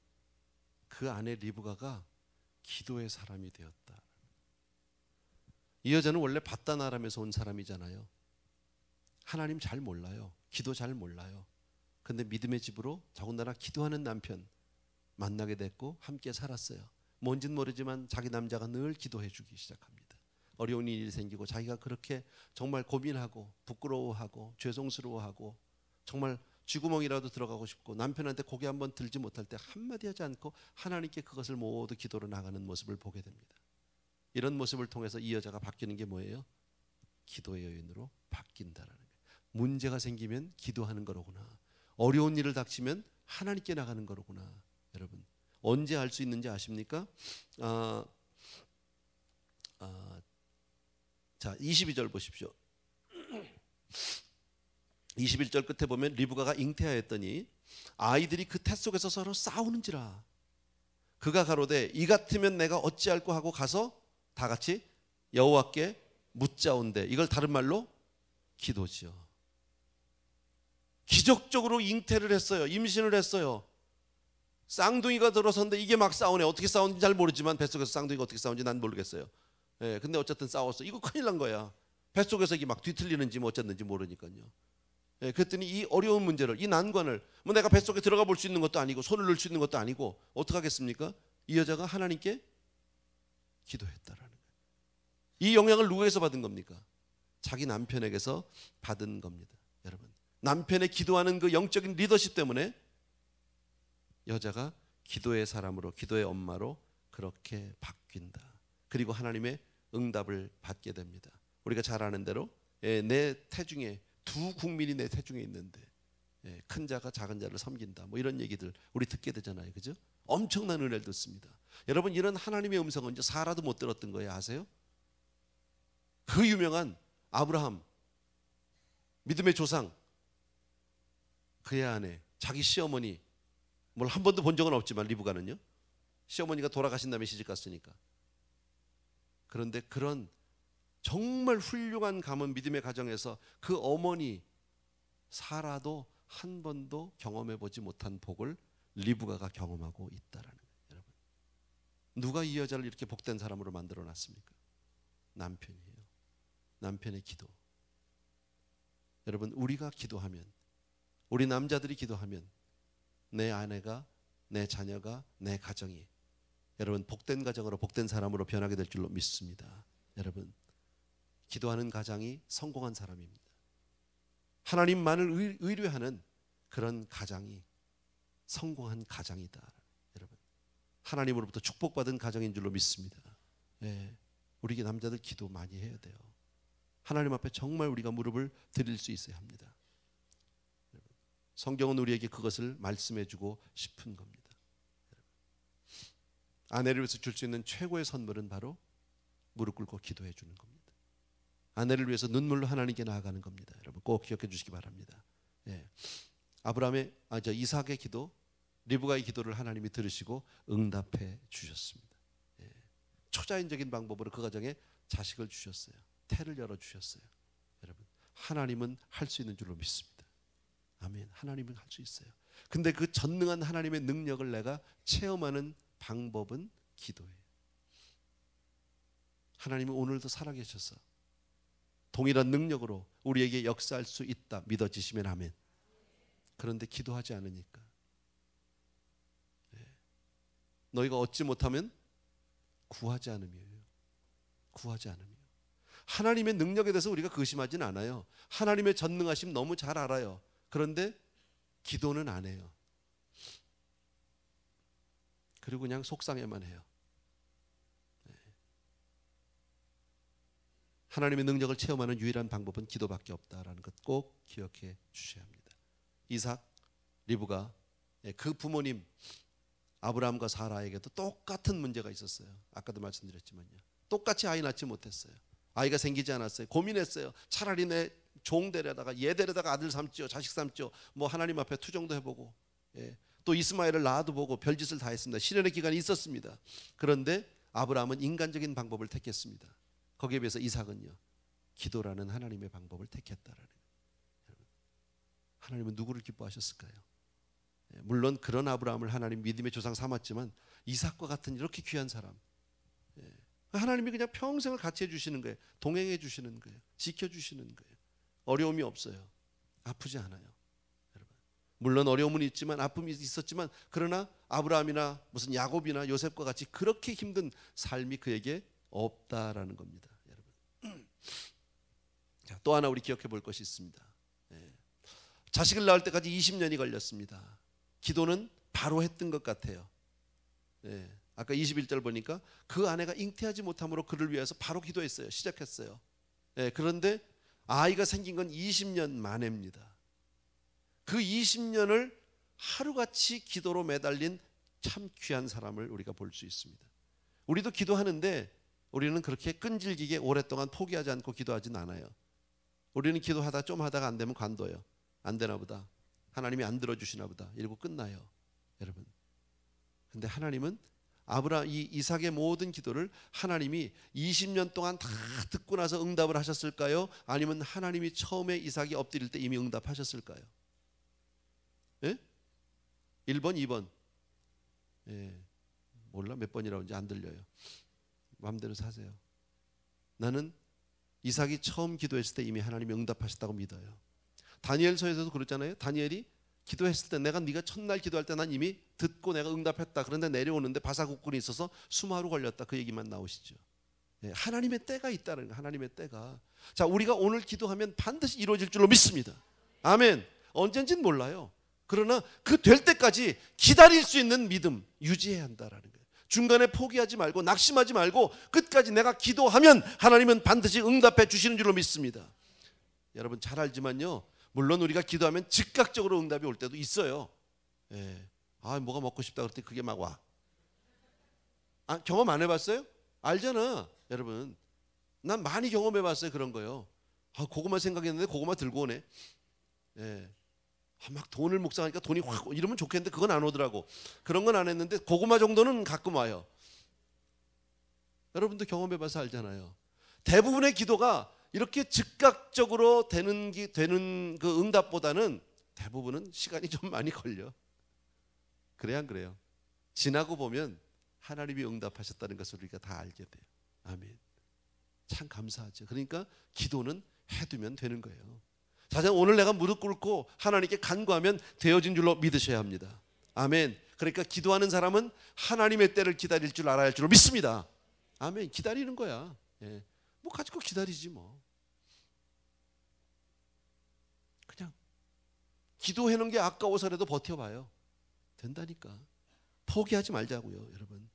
그 아내 리브가가 기도의 사람이 되었다. 이 여자는 원래 바단 아람에서 온 사람이잖아요. 하나님 잘 몰라요. 기도 잘 몰라요. 근데 믿음의 집으로 더군다나 기도하는 남편 만나게 됐고 함께 살았어요. 뭔진 모르지만 자기 남자가 늘 기도해 주기 시작합니다. 어려운 일이 생기고 자기가 그렇게 정말 고민하고 부끄러워하고 죄송스러워하고 정말 쥐구멍이라도 들어가고 싶고 남편한테 고개 한번 들지 못할 때 한마디 하지 않고 하나님께 그것을 모두 기도로 나가는 모습을 보게 됩니다. 이런 모습을 통해서 이 여자가 바뀌는 게 뭐예요? 기도의 여인으로 바뀐다라는 거예요. 문제가 생기면 기도하는 거로구나. 어려운 일을 닥치면 하나님께 나가는 거로구나. 여러분, 언제 알 수 있는지 아십니까? 자, 22절 보십시오. 21절 끝에 보면 리브가가 잉태하였더니 아이들이 그 태 속에서 서로 싸우는지라. 그가 가로되 이 같으면 내가 어찌할꼬 하고 가서 다 같이 여호와께 묻자온대. 이걸 다른 말로 기도지요. 기적적으로 잉태를 했어요. 임신을 했어요. 쌍둥이가 들어섰는데 이게 막 싸우네. 어떻게 싸우는지 잘 모르지만 뱃속에서 쌍둥이가 어떻게 싸우는지 난 모르겠어요. 예, 근데 어쨌든 싸웠어. 이거 큰일 난 거야. 뱃속에서 이게 막 뒤틀리는지 뭐 어쨌는지 모르니까요. 예, 그랬더니 이 어려운 문제를, 이 난관을, 뭐 내가 뱃속에 들어가 볼 수 있는 것도 아니고 손을 넣을 수 있는 것도 아니고 어떻게 하겠습니까? 이 여자가 하나님께 기도했다라는 거예요. 이 영향을 누구에게서 받은 겁니까? 자기 남편에게서 받은 겁니다. 여러분, 남편의 기도하는 그 영적인 리더십 때문에 여자가 기도의 사람으로, 기도의 엄마로 그렇게 바뀐다. 그리고 하나님의 응답을 받게 됩니다. 우리가 잘 아는 대로 내 태중에 두 국민이 내 태중에 있는데 큰 자가 작은 자를 섬긴다. 뭐 이런 얘기들 우리 듣게 되잖아요. 그죠? 엄청난 은혜를 듣습니다. 여러분, 이런 하나님의 음성은 이제 사라도 못 들었던 거예요. 아세요? 그 유명한 아브라함, 믿음의 조상, 그의 아내, 자기 시어머니, 뭘 한 번도 본 적은 없지만 리브가는요, 시어머니가 돌아가신 다음에 시집 갔으니까. 그런데 그런 정말 훌륭한 가문, 믿음의 가정에서 그 어머니 사라도 한 번도 경험해 보지 못한 복을 리브가가 경험하고 있다라는 거예요. 여러분, 누가 이 여자를 이렇게 복된 사람으로 만들어 놨습니까? 남편이에요. 남편의 기도. 여러분, 우리가 기도하면, 우리 남자들이 기도하면 내 아내가, 내 자녀가, 내 가정이 여러분 복된 가정으로, 복된 사람으로 변하게 될 줄로 믿습니다. 여러분, 기도하는 가장이 성공한 사람입니다. 하나님만을 의뢰하는 그런 가장이 성공한 가장이다. 여러분, 하나님으로부터 축복받은 가정인 줄로 믿습니다. 우리 남자들 기도 많이 해야 돼요. 하나님 앞에 정말 우리가 무릎을 드릴 수 있어야 합니다. 성경은 우리에게 그것을 말씀해주고 싶은 겁니다. 아내를 위해서 줄 수 있는 최고의 선물은 바로 무릎 꿇고 기도해 주는 겁니다. 아내를 위해서 눈물로 하나님께 나아가는 겁니다. 여러분 꼭 기억해 주시기 바랍니다. 이삭의 기도, 리브가의 기도를 하나님이 들으시고 응답해 주셨습니다. 초자연적인 방법으로 그 가정에 자식을 주셨어요. 태를 열어 주셨어요. 여러분, 하나님은 할 수 있는 줄로 믿습니다. 아멘. 하나님은 할 수 있어요. 근데 그 전능한 하나님의 능력을 내가 체험하는 방법은 기도예요. 하나님은 오늘도 살아계셔서 동일한 능력으로 우리에게 역사할 수 있다 믿어지시면 아멘. 그런데 기도하지 않으니까 너희가 얻지 못하면 구하지 않음이에요. 구하지 않음이에요. 하나님의 능력에 대해서 우리가 의심하진 않아요. 하나님의 전능하심 너무 잘 알아요. 그런데 기도는 안 해요. 그리고 그냥 속상해만 해요. 하나님의 능력을 체험하는 유일한 방법은 기도밖에 없다라는 것 꼭 기억해 주셔야 합니다. 이삭, 리브가 그 부모님 아브라함과 사라에게도 똑같은 문제가 있었어요. 아까도 말씀드렸지만요. 똑같이 아이 낳지 못했어요. 아이가 생기지 않았어요. 고민했어요. 차라리 내 종 데려다가 얘 데려다가 아들 삼지요, 자식 삼지요. 뭐 하나님 앞에 투정도 해보고, 또 이스마엘을 낳아도 보고 별짓을 다 했습니다. 시련의 기간이 있었습니다. 그런데 아브라함은 인간적인 방법을 택했습니다. 거기에 비해서 이삭은요, 기도라는 하나님의 방법을 택했다라는 거예요. 하나님은 누구를 기뻐하셨을까요? 물론 그런 아브라함을 하나님 믿음의 조상 삼았지만 이삭과 같은 이렇게 귀한 사람, 하나님이 그냥 평생을 같이 해주시는 거예요. 동행해 주시는 거예요. 지켜주시는 거예요. 어려움이 없어요. 아프지 않아요. 여러분, 물론 어려움은 있지만 아픔이 있었지만 그러나 아브라함이나 무슨 야곱이나 요셉과 같이 그렇게 힘든 삶이 그에게 없다라는 겁니다. 여러분, 자, 또 하나 우리 기억해 볼 것이 있습니다. 자식을 낳을 때까지 20년이 걸렸습니다. 기도는 바로 했던 것 같아요. 아까 21절 보니까 그 아내가 잉태하지 못함으로 그를 위해서 바로 기도했어요. 시작했어요. 그런데 아이가 생긴 건 20년 만에입니다. 그 20년을 하루같이 기도로 매달린 참 귀한 사람을 우리가 볼 수 있습니다. 우리도 기도하는데 우리는 그렇게 끈질기게 오랫동안 포기하지 않고 기도하진 않아요. 우리는 기도하다 좀 하다가 안 되면 관둬요. 안 되나 보다. 하나님이 안 들어주시나 보다. 이러고 끝나요. 여러분. 근데 하나님은 이삭의 모든 기도를 하나님이 20년 동안 다 듣고 나서 응답을 하셨을까요? 아니면 하나님이 처음에 이삭이 엎드릴 때 이미 응답하셨을까요? 1번, 2번. 몰라 몇 번이라고 이제 안 들려요. 마음대로 사세요. 나는 이삭이 처음 기도했을 때 이미 하나님이 응답하셨다고 믿어요. 다니엘서에서도 그랬잖아요. 다니엘이 기도했을 때 네가 첫날 기도할 때 난 이미 듣고 내가 응답했다. 그런데 내려오는데 바사국군이 있어서 수마로 걸렸다. 그 얘기만 나오시죠. 하나님의 때가 있다는 거예요. 하나님의 때가. 자, 우리가 오늘 기도하면 반드시 이루어질 줄로 믿습니다. 아멘. 언젠지는 몰라요. 그러나 그 될 때까지 기다릴 수 있는 믿음 유지해야 한다라는 거예요. 중간에 포기하지 말고 낙심하지 말고 끝까지 내가 기도하면 하나님은 반드시 응답해 주시는 줄로 믿습니다. 여러분 잘 알지만요, 물론 우리가 기도하면 즉각적으로 응답이 올 때도 있어요. 예. 아, 뭐가 먹고 싶다 그랬더니 그게 막 와. 아, 경험 안 해봤어요? 알잖아 여러분. 난 많이 경험해봤어요. 그런 거요. 아, 고구마 생각했는데 고구마 들고 오네. 예. 아, 막 돈을 묵상하니까 돈이 확 이러면 좋겠는데 그건 안 오더라고. 그런 건 안 했는데 고구마 정도는 가끔 와요. 여러분도 경험해봐서 알잖아요. 대부분의 기도가 이렇게 즉각적으로 되는 그 응답보다는 대부분은 시간이 좀 많이 걸려. 그래야 안 그래요? 지나고 보면 하나님이 응답하셨다는 것을 우리가 다 알게 돼요. 아멘. 참 감사하죠. 그러니까 기도는 해두면 되는 거예요. 자, 오늘 내가 무릎 꿇고 하나님께 간구하면 되어진 줄로 믿으셔야 합니다. 아멘. 그러니까 기도하는 사람은 하나님의 때를 기다릴 줄 알아야 할 줄로 믿습니다. 아멘. 기다리는 거야. 예. 뭐 가지고 기다리지 뭐. 그냥 기도해놓은 게 아까워서라도 버텨봐요. 된다니까. 포기하지 말자고요, 여러분.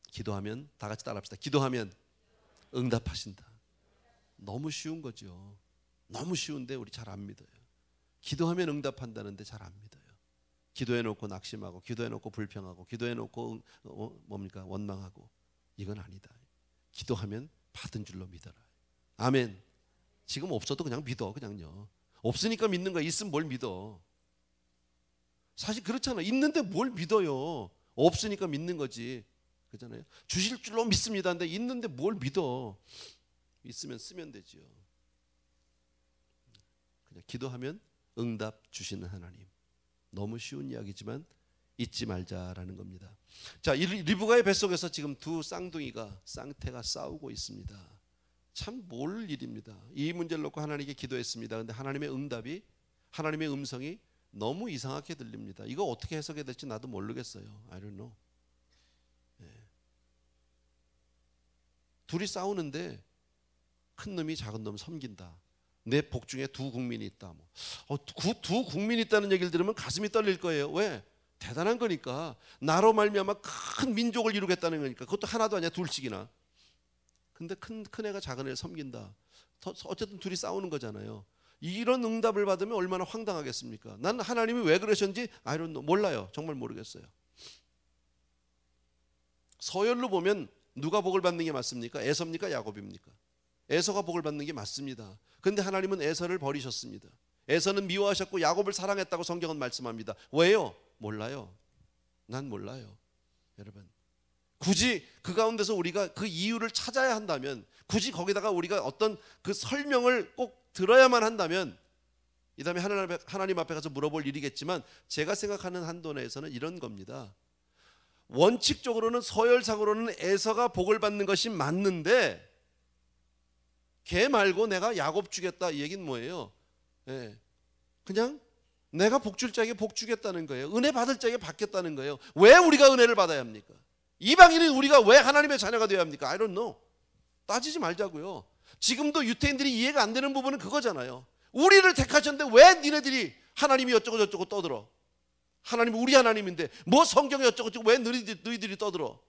기도하면 다 같이 따라합시다. 기도하면 응답하신다. 너무 쉬운 거죠. 너무 쉬운데 우리 잘 안 믿어요. 기도하면 응답한다는데 잘 안 믿어요. 기도해놓고 낙심하고, 기도해놓고 불평하고, 기도해놓고 뭡니까? 원망하고. 이건 아니다. 기도하면 받은 줄로 믿어라. 아멘. 지금 없어도 그냥 믿어. 그냥요. 없으니까 믿는 거야. 있으면 뭘 믿어. 사실 그렇잖아. 있는데 뭘 믿어요. 없으니까 믿는 거지. 그렇잖아요. 주실 줄로 믿습니다. 근데 있는데 뭘 믿어. 있으면 쓰면 되지요. 그냥 기도하면 응답 주시는 하나님. 너무 쉬운 이야기지만 잊지 말자라는 겁니다. 자, 리브가의 뱃속에서 지금 두 쌍태가 싸우고 있습니다. 참 모를 일입니다. 이 문제를 놓고 하나님께 기도했습니다. 근데 하나님의 응답이, 하나님의 음성이 너무 이상하게 들립니다. 이거 어떻게 해석해야 될지 나도 모르겠어요. I don't know. 네. 둘이 싸우는데 큰 놈이 작은 놈 섬긴다. 내 복중에 두 국민이 있다. 두 국민이 있다는 얘기를 들으면 가슴이 떨릴 거예요. 왜? 대단한 거니까. 나로 말미암아 큰 민족을 이루겠다는 거니까. 그것도 하나도 아니야, 둘씩이나. 근데 큰 애가 작은 애를 섬긴다. 어쨌든 둘이 싸우는 거잖아요. 이런 응답을 받으면 얼마나 황당하겠습니까? 난 하나님이 왜 그러셨는지 I don't know. 몰라요. 정말 모르겠어요. 서열로 보면 누가 복을 받는 게 맞습니까? 에서입니까? 야곱입니까? 에서가 복을 받는 게 맞습니다. 그런데 하나님은 에서를 버리셨습니다. 에서는 미워하셨고 야곱을 사랑했다고 성경은 말씀합니다. 왜요? 몰라요. 난 몰라요. 여러분, 굳이 그 가운데서 우리가 그 이유를 찾아야 한다면, 굳이 거기다가 우리가 어떤 그 설명을 꼭 들어야만 한다면, 이 다음에 하나님 앞에 가서 물어볼 일이겠지만, 제가 생각하는 한도 내에서는 이런 겁니다. 원칙적으로는 서열상으로는 에서가 복을 받는 것이 맞는데, 걔 말고 내가 야곱 주겠다 이 얘기는 뭐예요? 예. 그냥 내가 복 줄 자에게 복 주겠다는 거예요. 은혜 받을 자에게 받겠다는 거예요. 왜 우리가 은혜를 받아야 합니까? 이방인인 우리가 왜 하나님의 자녀가 되어야 합니까? I don't know. 따지지 말자고요. 지금도 유태인들이 이해가 안 되는 부분은 그거잖아요. 우리를 택하셨는데 왜 니네들이 하나님이 어쩌고 저쩌고 떠들어? 하나님이 우리 하나님인데 뭐 성경이 어쩌고 저쩌고 왜 너희들이 떠들어?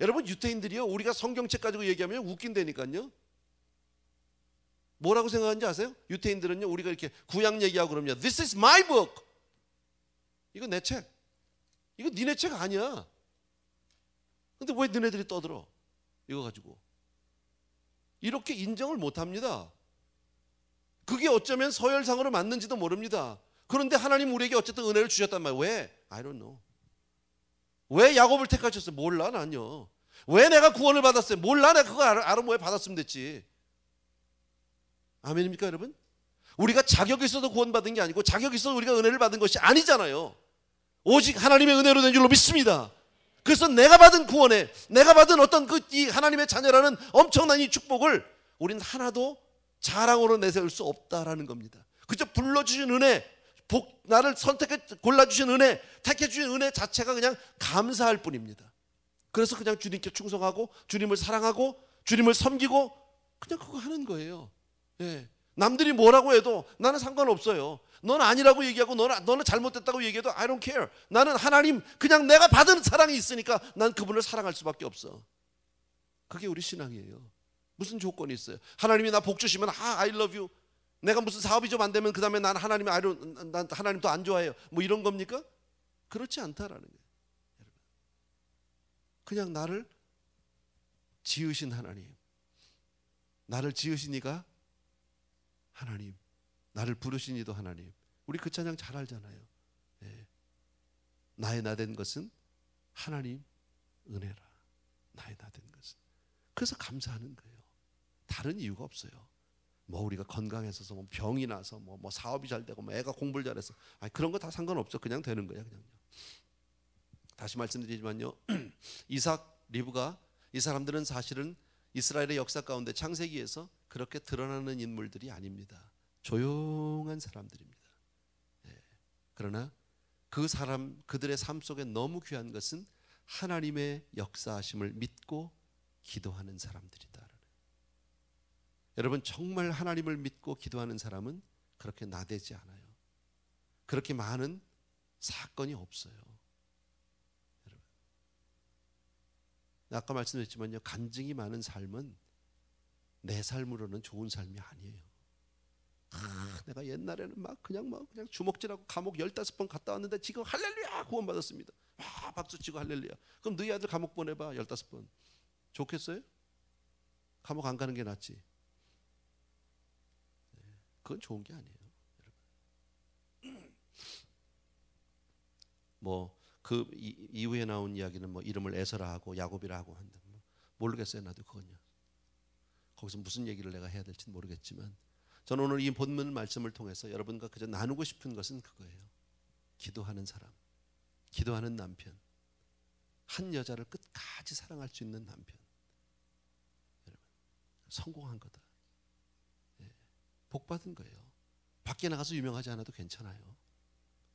여러분, 유태인들이요, 우리가 성경책 가지고 얘기하면 웃긴다니까요. 뭐라고 생각하는지 아세요? 유태인들은요, 우리가 이렇게 구약 얘기하고 그러면 This is my book. 이거 내 책. 이거 니네 책 아니야. 근데 왜 너네들이 떠들어? 이거 가지고. 이렇게 인정을 못합니다. 그게 어쩌면 서열상으로 맞는지도 모릅니다. 그런데 하나님 우리에게 어쨌든 은혜를 주셨단 말이에요. 왜? I don't know. 왜 야곱을 택하셨어요? 몰라, 난요. 왜 내가 구원을 받았어요? 몰라, 내가 그거 알아 뭐에 받았으면 됐지. 아멘입니까, 여러분? 우리가 자격이 있어도 구원받은 게 아니고 자격이 있어도 우리가 은혜를 받은 것이 아니잖아요. 오직 하나님의 은혜로 된 줄로 믿습니다. 그래서 내가 받은 구원에, 내가 받은 어떤 이 하나님의 자녀라는 엄청난 이 축복을 우리는 하나도 자랑으로 내세울 수 없다라는 겁니다. 그저 불러주신 은혜, 나를 선택해 골라주신 은혜, 택해주신 은혜 자체가 그냥 감사할 뿐입니다. 그래서 그냥 주님께 충성하고 주님을 사랑하고 주님을 섬기고 그냥 그거 하는 거예요. 예. 남들이 뭐라고 해도 나는 상관없어요. 넌 아니라고 얘기하고 너는 잘못됐다고 얘기해도 I don't care. 나는 하나님, 그냥 내가 받은 사랑이 있으니까 난 그분을 사랑할 수밖에 없어. 그게 우리 신앙이에요. 무슨 조건이 있어요? 하나님이 나 복 주시면 I love you. 내가 무슨 사업이 좀 안 되면 그 다음에 난 하나님 더 안 좋아해요. 뭐 이런 겁니까? 그렇지 않다라는 거예요. 여러분, 그냥 나를 지으신 하나님, 나를 지으신 이가 하나님, 나를 부르신 이도 하나님. 우리 그 찬양 잘 알잖아요. 예. 나의 나 된 것은 하나님 은혜라. 나의 나 된 것은. 그래서 감사하는 거예요. 다른 이유가 없어요. 뭐 우리가 건강해서 뭐 병이 나서 뭐 사업이 잘 되고 뭐 애가 공부를 잘해서 그런 거 다 상관없어. 그냥 되는 거야. 그냥. 다시 말씀드리지만요. 이삭, 리브가, 이 사람들은 사실은 이스라엘의 역사 가운데 창세기에서 그렇게 드러나는 인물들이 아닙니다. 조용한 사람들입니다. 예. 그러나 그들의 삶 속에 너무 귀한 것은 하나님의 역사하심을 믿고 기도하는 사람들이다. 여러분, 정말 하나님을 믿고 기도하는 사람은 그렇게 나대지 않아요. 그렇게 많은 사건이 없어요. 여러분, 아까 말씀드렸지만요, 간증이 많은 삶은 내 삶으로는 좋은 삶이 아니에요. 내가 옛날에는 그냥 주먹질하고 감옥 15번 갔다 왔는데 지금 할렐루야 구원받았습니다. 박수치고 할렐루야. 그럼 너희 아들 감옥 보내봐. 15번 좋겠어요? 감옥 안 가는 게 낫지. 그건 좋은 게 아니에요. 뭐 그 이후에 나온 이야기는 뭐 이름을 에서라 하고 야곱이라 하고 한다. 모르겠어요. 나도 그건요. 거기서 무슨 얘기를 내가 해야 될지 모르겠지만 저는 오늘 이 본문 말씀을 통해서 여러분과 그저 나누고 싶은 것은 그거예요. 기도하는 사람, 기도하는 남편, 한 여자를 끝까지 사랑할 수 있는 남편. 여러분, 성공한 거다. 복 받은 거예요. 밖에 나가서 유명하지 않아도 괜찮아요.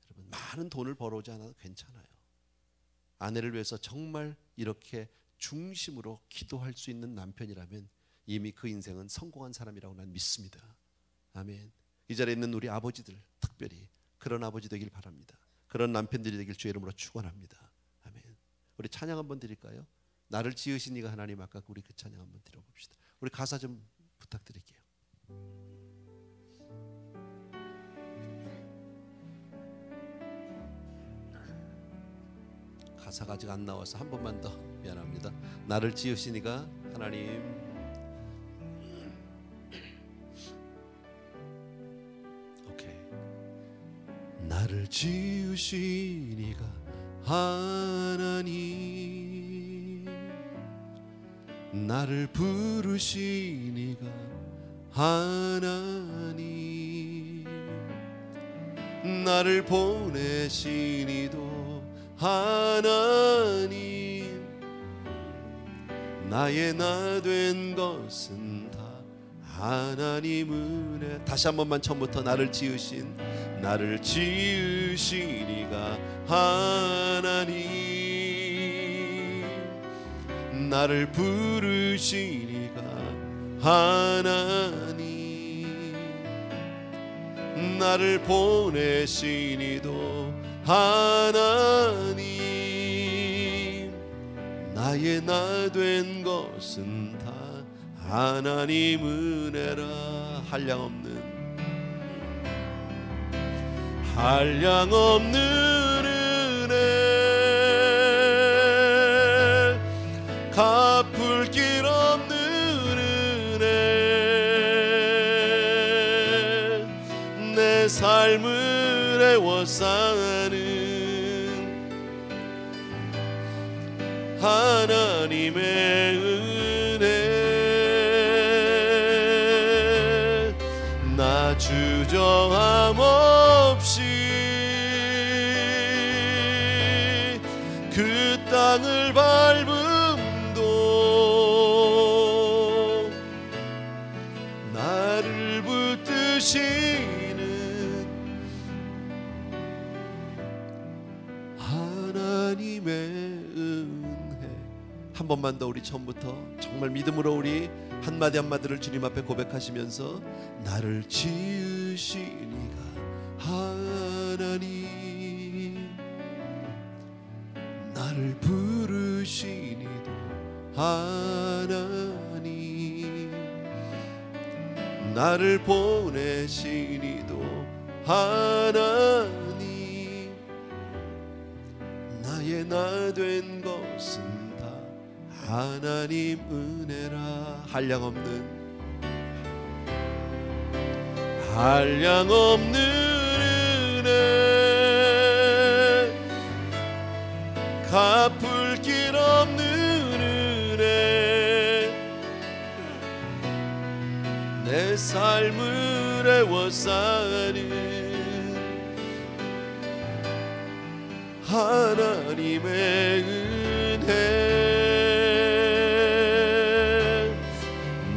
여러분, 많은 돈을 벌어오지 않아도 괜찮아요. 아내를 위해서 정말 이렇게 중심으로 기도할 수 있는 남편이라면 이미 그 인생은 성공한 사람이라고 난 믿습니다. 아멘. 이 자리에 있는 우리 아버지들 특별히 그런 아버지 되길 바랍니다. 그런 남편들이 되길 주의 이름으로 축원합니다. 아멘. 우리 찬양 한번 드릴까요? 나를 지으신 이가 하나님. 아까 우리 그 찬양 한번 드려봅시다. 우리 가사 좀 부탁드릴게요. 가사가 아직 안 나와서 한 번만 더. 미안합니다. 나를 지으신 이가 하나님. 오케이. 나를 지으신 이가 하나님, 나를 부르신 이가 하나님, 나를 보내신 이도 하나님, 나의 나 된 것은 다 하나님 은혜. 다시 한 번만 처음부터. 나를 지으신 이가 하나님, 나를 부르신 이가 하나님, 나를 보내신 이도 하나님, 나의 나 된 것은 다 하나님 은혜라. 한량없는 은혜, 갚을 길 없는 은혜, 내 삶을 애워싸는 하나님의 은혜, 나 주저함 없이 그 땅을 밟음도 나를 붙드시는 하나님의 은혜. 한 한 번만 더 우리 처음부터 정말 믿음으로 우리 한마디 한마디를 주님 앞에 고백하시면서 나를 지으신 이가 하나님, 나를 부르신 이도 하나님, 나를 보내신 이도 하나님, 나의 나 된 것은 다 하나님 은혜라. 한량없는 은혜, 갚을 길 없는 은혜, 내 삶을 애워싸는 하나님의 은혜,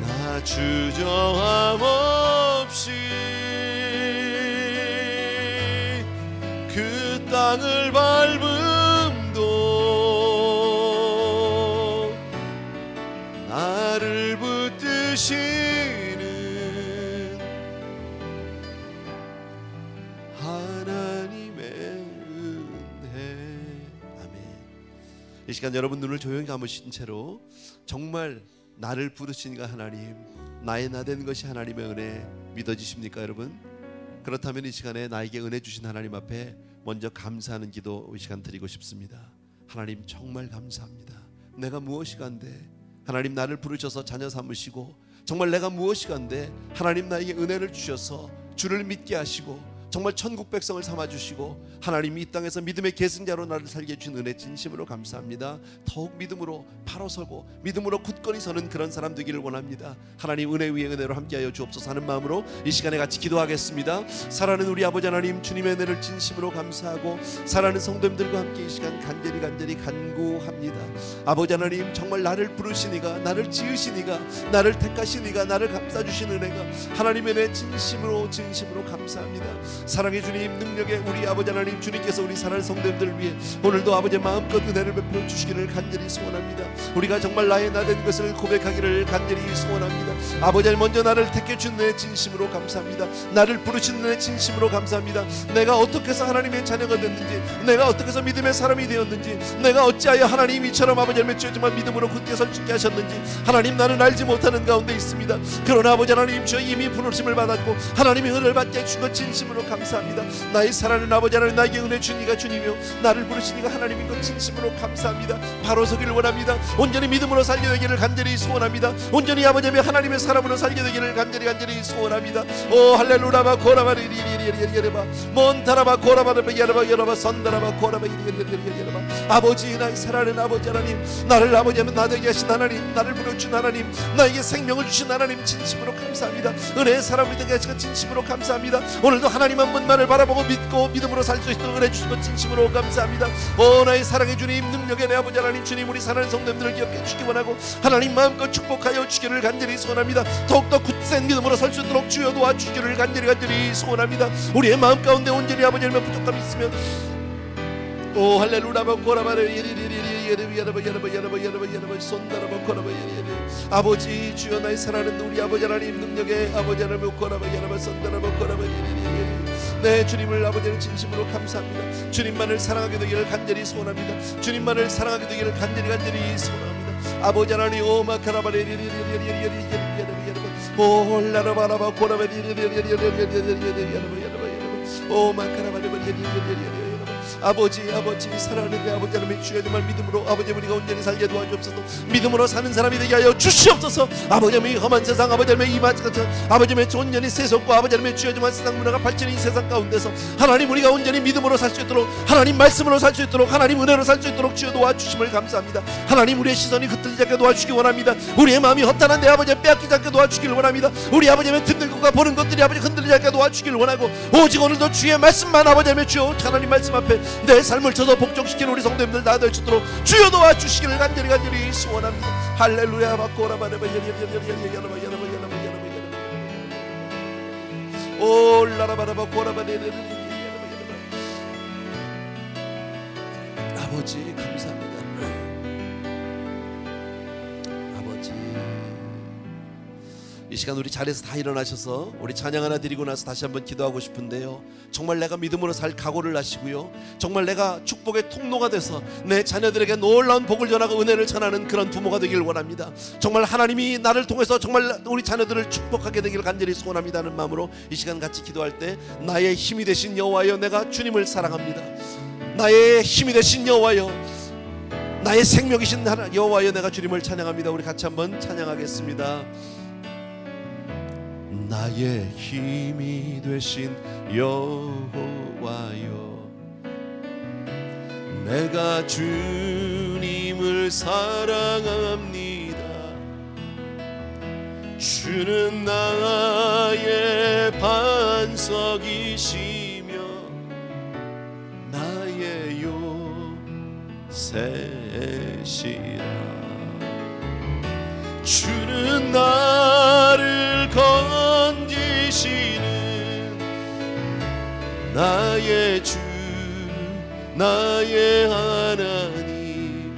나 주저함 없이 그 땅을 밟음도 나를 붙드시는 하나님의 은혜. 아멘. 이 시간 여러분 눈을 조용히 감으신 채로 정말 나를 부르시니까 하나님, 나의 나 된 것이 하나님의 은혜 믿어지십니까 여러분? 그렇다면 이 시간에 나에게 은혜 주신 하나님 앞에 먼저 감사하는 기도 이 시간 드리고 싶습니다. 하나님 정말 감사합니다. 내가 무엇이간데 하나님 나를 부르셔서 자녀 삼으시고, 정말 내가 무엇이간데 하나님 나에게 은혜를 주셔서 주를 믿게 하시고 정말 천국 백성을 삼아주시고 하나님이 이 땅에서 믿음의 계승자로 나를 살게 해주신 은혜 진심으로 감사합니다. 더욱 믿음으로 바로 서고 믿음으로 굳건히 서는 그런 사람 되기를 원합니다. 하나님 은혜 위에 은혜로 함께하여 주옵소서 하는 마음으로 이 시간에 같이 기도하겠습니다. 사랑하는 우리 아버지 하나님, 주님의 은혜를 진심으로 감사하고 사랑하는 성도님들과 함께 이 시간 간절히 간구합니다. 아버지 하나님, 정말 나를 부르시니가, 나를 지으시니가, 나를 택하시니가, 나를 감싸주신 은혜가 하나님의 은혜 진심으로 감사합니다. 사랑의 주님, 능력의 우리 아버지 하나님, 주님께서 우리 사랑하는 성도님들을 위해 오늘도 아버지 마음껏 은혜를 베풀어 주시기를 간절히 소원합니다. 우리가 정말 나의 나 된 것을 고백하기를 간절히 소원합니다. 아버지 하나님, 먼저 나를 택해 준 은혜 진심으로 감사합니다. 나를 부르신 은혜 진심으로 감사합니다. 내가 어떻게 해서 하나님의 자녀가 됐는지, 내가 어떻게 해서 믿음의 사람이 되었는지, 내가 어찌하여 하나님 이처럼 아버지 하나님 정말 믿음으로 굳게 설 수 있게 하셨는지 하나님 나는 알지 못하는 가운데 있습니다. 그러나 아버지 하나님, 저 이미 부르심을 받았고 하나님의 은혜를 받게 해준 것 진심으로 감사합니다. 나의 사랑하는 아버지 하나님, 나에게 은혜 주니가 주님이요 나를 부르시니가 하나님인 것 진심으로 감사합니다. 바로 서기를 원합니다. 온전히 믿음으로 살게 되기를 간절히 소원합니다. 온전히 아버지 하나님의 사람으로 살게 되기를 간절히 소원합니다. 오 할렐루야바 고라바리리리리리리리바 몬타라바 고라바르바 여라바 선다라바 고라바 이리리리리리리바. 아버지, 나의 사랑하는 아버지 하나님, 나를 아버지 하면 나 되게 하신 하나님, 나를 불러준 하나님, 나에게 생명을 주신 하나님 진심으로 감사합니다. 은혜의 사람이 되게 하신 것 진심으로 감사합니다. 오늘도 하나님 한 분만을 바라보고 믿고 믿음으로 살 수 있도록 은혜 주신 것 진심으로 감사합니다. 오 나의 사랑의 주님, 능력의 내 아버지 하나님, 주님 우리 사랑하는 성도님들을 기억해 주시기 원하고 하나님 마음껏 축복하여 주기를 간절히 소원합니다. 더욱더 굳센 믿음으로 설 수 있도록 주여 도와주기를 간절히 소원합니다. 우리의 마음 가운데 온전히 아버지 하나님 부족함이 있으면 오 할렐루야 아버지, 주여 나의 사랑하는 우리 아버지 하나님, 능력의 아버지 하나님 네 주님을 아버지를 진심으로 감사합니다. 주님만을 사랑하게 되기를 간절히 소원합니다. 주님만을 사랑하게 되기를 간절히 소원합니다. 아버지 하나님, 오 마카라바리 오 라라바라바 고라바리 오 마카라바리 아버지 사랑하는 내 아버지 하나님, 주여 정말 믿음으로 아버지 우리가 온전히 살게 도와주옵소서. 믿음으로 사는 사람이 되게 하여 주시옵소서. 아버지 하나님, 험한 세상 아버지 하나님 이 마찬가지 아버지 하나님 온전히 세속과 아버지 하나님 주여 정말 세상 문화가 발전인 세상 가운데서 하나님 우리가 온전히 믿음으로 살 수 있도록, 하나님 말씀으로 살 수 있도록, 하나님 은혜로 살 수 있도록 주여 도와주심을 감사합니다. 하나님 우리의 시선이 흩어지지 않게 도와주시기 원합니다. 우리의 마음이 허탄한 내 아버지 빼앗기지 않게 도와주기를 원합니다. 우리 아버지 하나님 듣는 것과 보는 것들이 아버지 흔들리지 않게 도와주기를 원하고 오직 오늘도 주의 말씀만 아버지 하나님 주여 하나님 말씀 앞에 내 삶을 쳐서 복종시키는 우리 성도님들 다 될 수 있도록 주여 도와주시기를 간절히 소원합니다. 할렐루야 바코라바레바 올라라바라바 고라바레레레레레레레레레 아버지 감사합니다. 이 시간 우리 자리에서 다 일어나셔서 우리 찬양 하나 드리고 나서 다시 한번 기도하고 싶은데요, 정말 내가 믿음으로 살 각오를 하시고요, 정말 내가 축복의 통로가 돼서 내 자녀들에게 놀라운 복을 전하고 은혜를 전하는 그런 부모가 되길 원합니다. 정말 하나님이 나를 통해서 정말 우리 자녀들을 축복하게 되길 간절히 소원합니다 하는 마음으로 이 시간 같이 기도할 때, 나의 힘이 되신 여호와여, 내가 주님을 사랑합니다. 나의 힘이 되신 여호와여, 나의 생명이신 여호와여, 내가 주님을 찬양합니다. 우리 같이 한번 찬양하겠습니다. 나의 힘이 되신 여호와여, 내가 주님을 사랑합니다. 주는 나의 반석이시며 나의 요새시라. 주는 나를 건지시는 나의 주, 나의 하나님,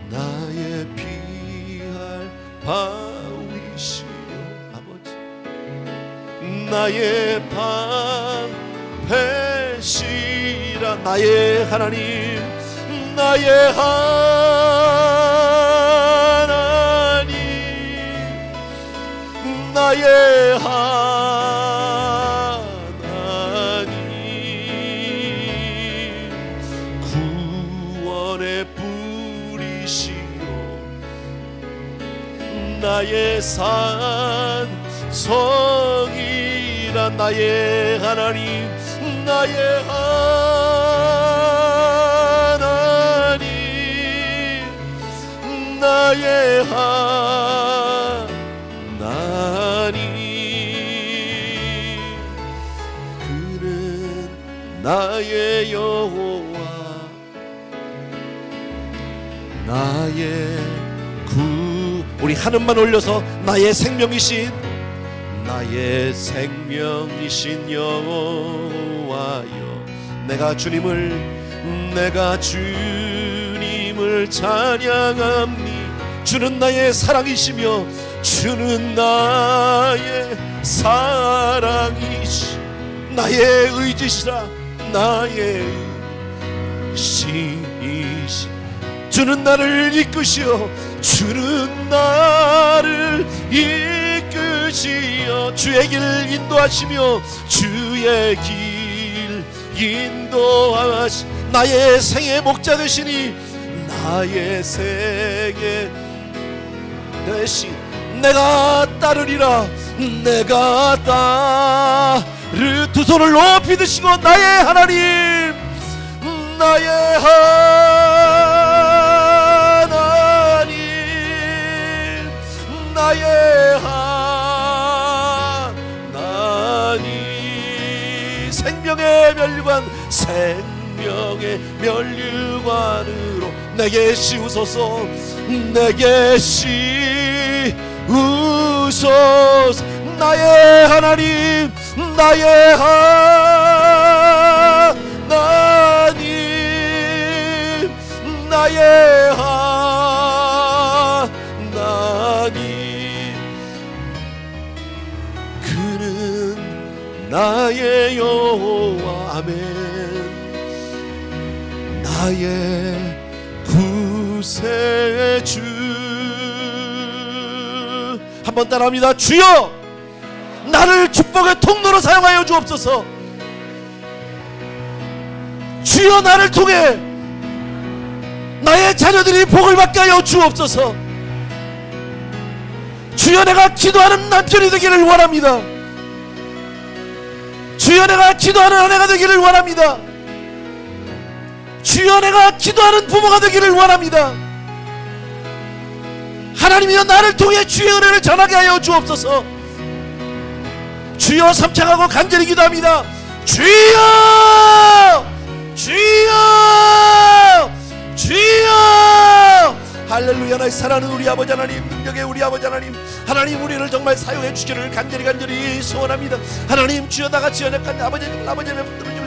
나의 피할 바위시여 아버지, 나의 방패시라. 나의 하나님, 나의 나의 하나님, 구원의 뿌리시요 나의 산성이라. 나의 하나님, 나의 하나님, 나의 그는 나의 여호와, 나의 우리 하늘만 올려서 나의 생명이신, 나의 생명이신 여호와여, 내가 주님을 찬양합니. 주는 나의 사랑이시며 주는 나의 사랑이시, 나의 의지시라. 나의 의지시. 주는 나를 이끄시어, 주는 나를 이끄시어 주의 길 인도하시며 주의 길 인도하시. 나의 생의 목자 되시니 나의 생의 대신 내가 따르리라. 내가 따르. 두 손을 높이 드시고 나의 하나님, 나의 하나님, 나의 하나님, 생명의 멸류관, 생명의 멸류관으로 내게 씌우소서, 내게 씌우소서. 나의 하나님, 나의 하나님, 나의 하나님, 그는 나의 여호와. 아멘. 나의 구세의 주. 한번 따라합니다. 주여, 나를 축복의 통로로 사용하여 주옵소서. 주여, 나를 통해 나의 자녀들이 복을 받게 하여 주옵소서. 주여, 내가 기도하는 남편이 되기를 원합니다. 주여, 내가 기도하는 아내가 되기를 원합니다. 주여, 내가 기도하는 부모가 되기를 원합니다. 하나님이여, 나를 통해 주의 은혜를 전하게 하여 주옵소서. 주여, 삼창하고 간절히 기도합니다. 주여, 주여, 주여. 할렐루야. 나의 사랑하는 우리 아버지 하나님, 능력의 우리 아버지 하나님, 하나님 우리를 정말 사용해 주시기를 간절히 소원합니다. 하나님, 주여, 다같이 연약한 아버지님을 붙들어 주시옵소서.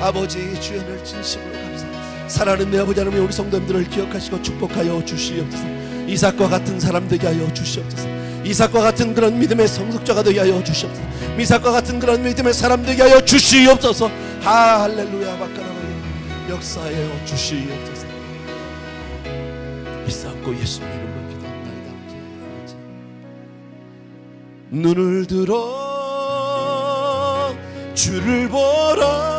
아버지 주연을 진심으로 감사합니다. 사랑하는 내 아버지 하나님, 우리 성도님들을 기억하시고 축복하여 주시옵소서. 이삭과 같은 사람 되게 하여 주시옵소서. 이삭과 같은 그런 믿음의 성숙자가 되게 하여 주시옵소서. 이삭과 같은 그런 믿음의 사람 되게 하여 주시옵소서. 할렐루야. 역사하여 주시옵소서. 이삭고 예수 이름으로 기도합니다. 아버지. 눈을 들어 주를 보라.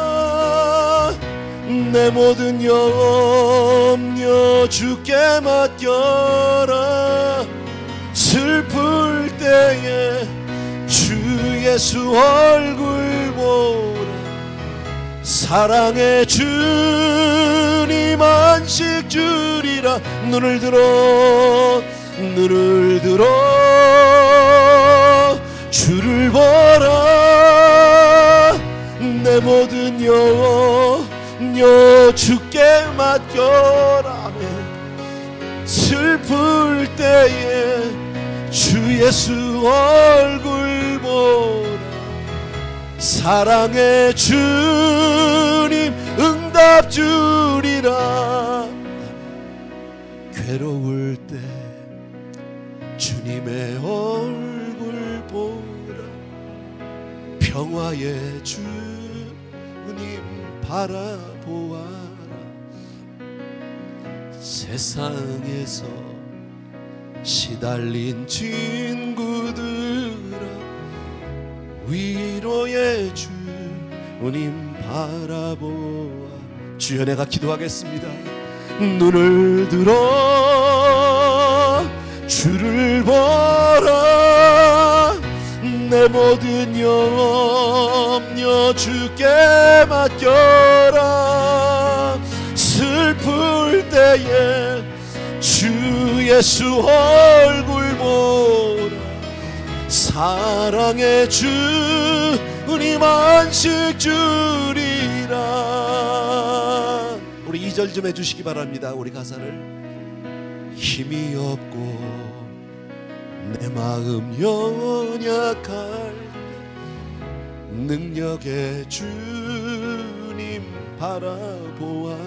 내 모든 염려 주께 맡겨라. 슬플 때에 주 예수 얼굴 보라. 사랑의 주님 안식 주리라. 눈을 들어 주를 보라. 내 모든 영혼 주께 맡겨라. 아멘. 슬플 때에 주 예수 얼굴 보라. 사랑의 주님 응답 주리라. 괴로울 때 주님의 얼굴 보라. 평화의 주님 바라보아라. 세상에서 시달린 친구들아, 위로의 주님 바라보아. 주여, 내가 기도하겠습니다. 눈을 들어 주를 보라. 내 모든 염려 주께 맡겨라. 슬플 때에 주 예수 얼굴 보라. 사랑의 주님 안식 주리라. 우리 2절 좀 해주시기 바랍니다. 우리 가사를. 힘이 없고 내 마음 연약할 능력의 주님 바라보아라.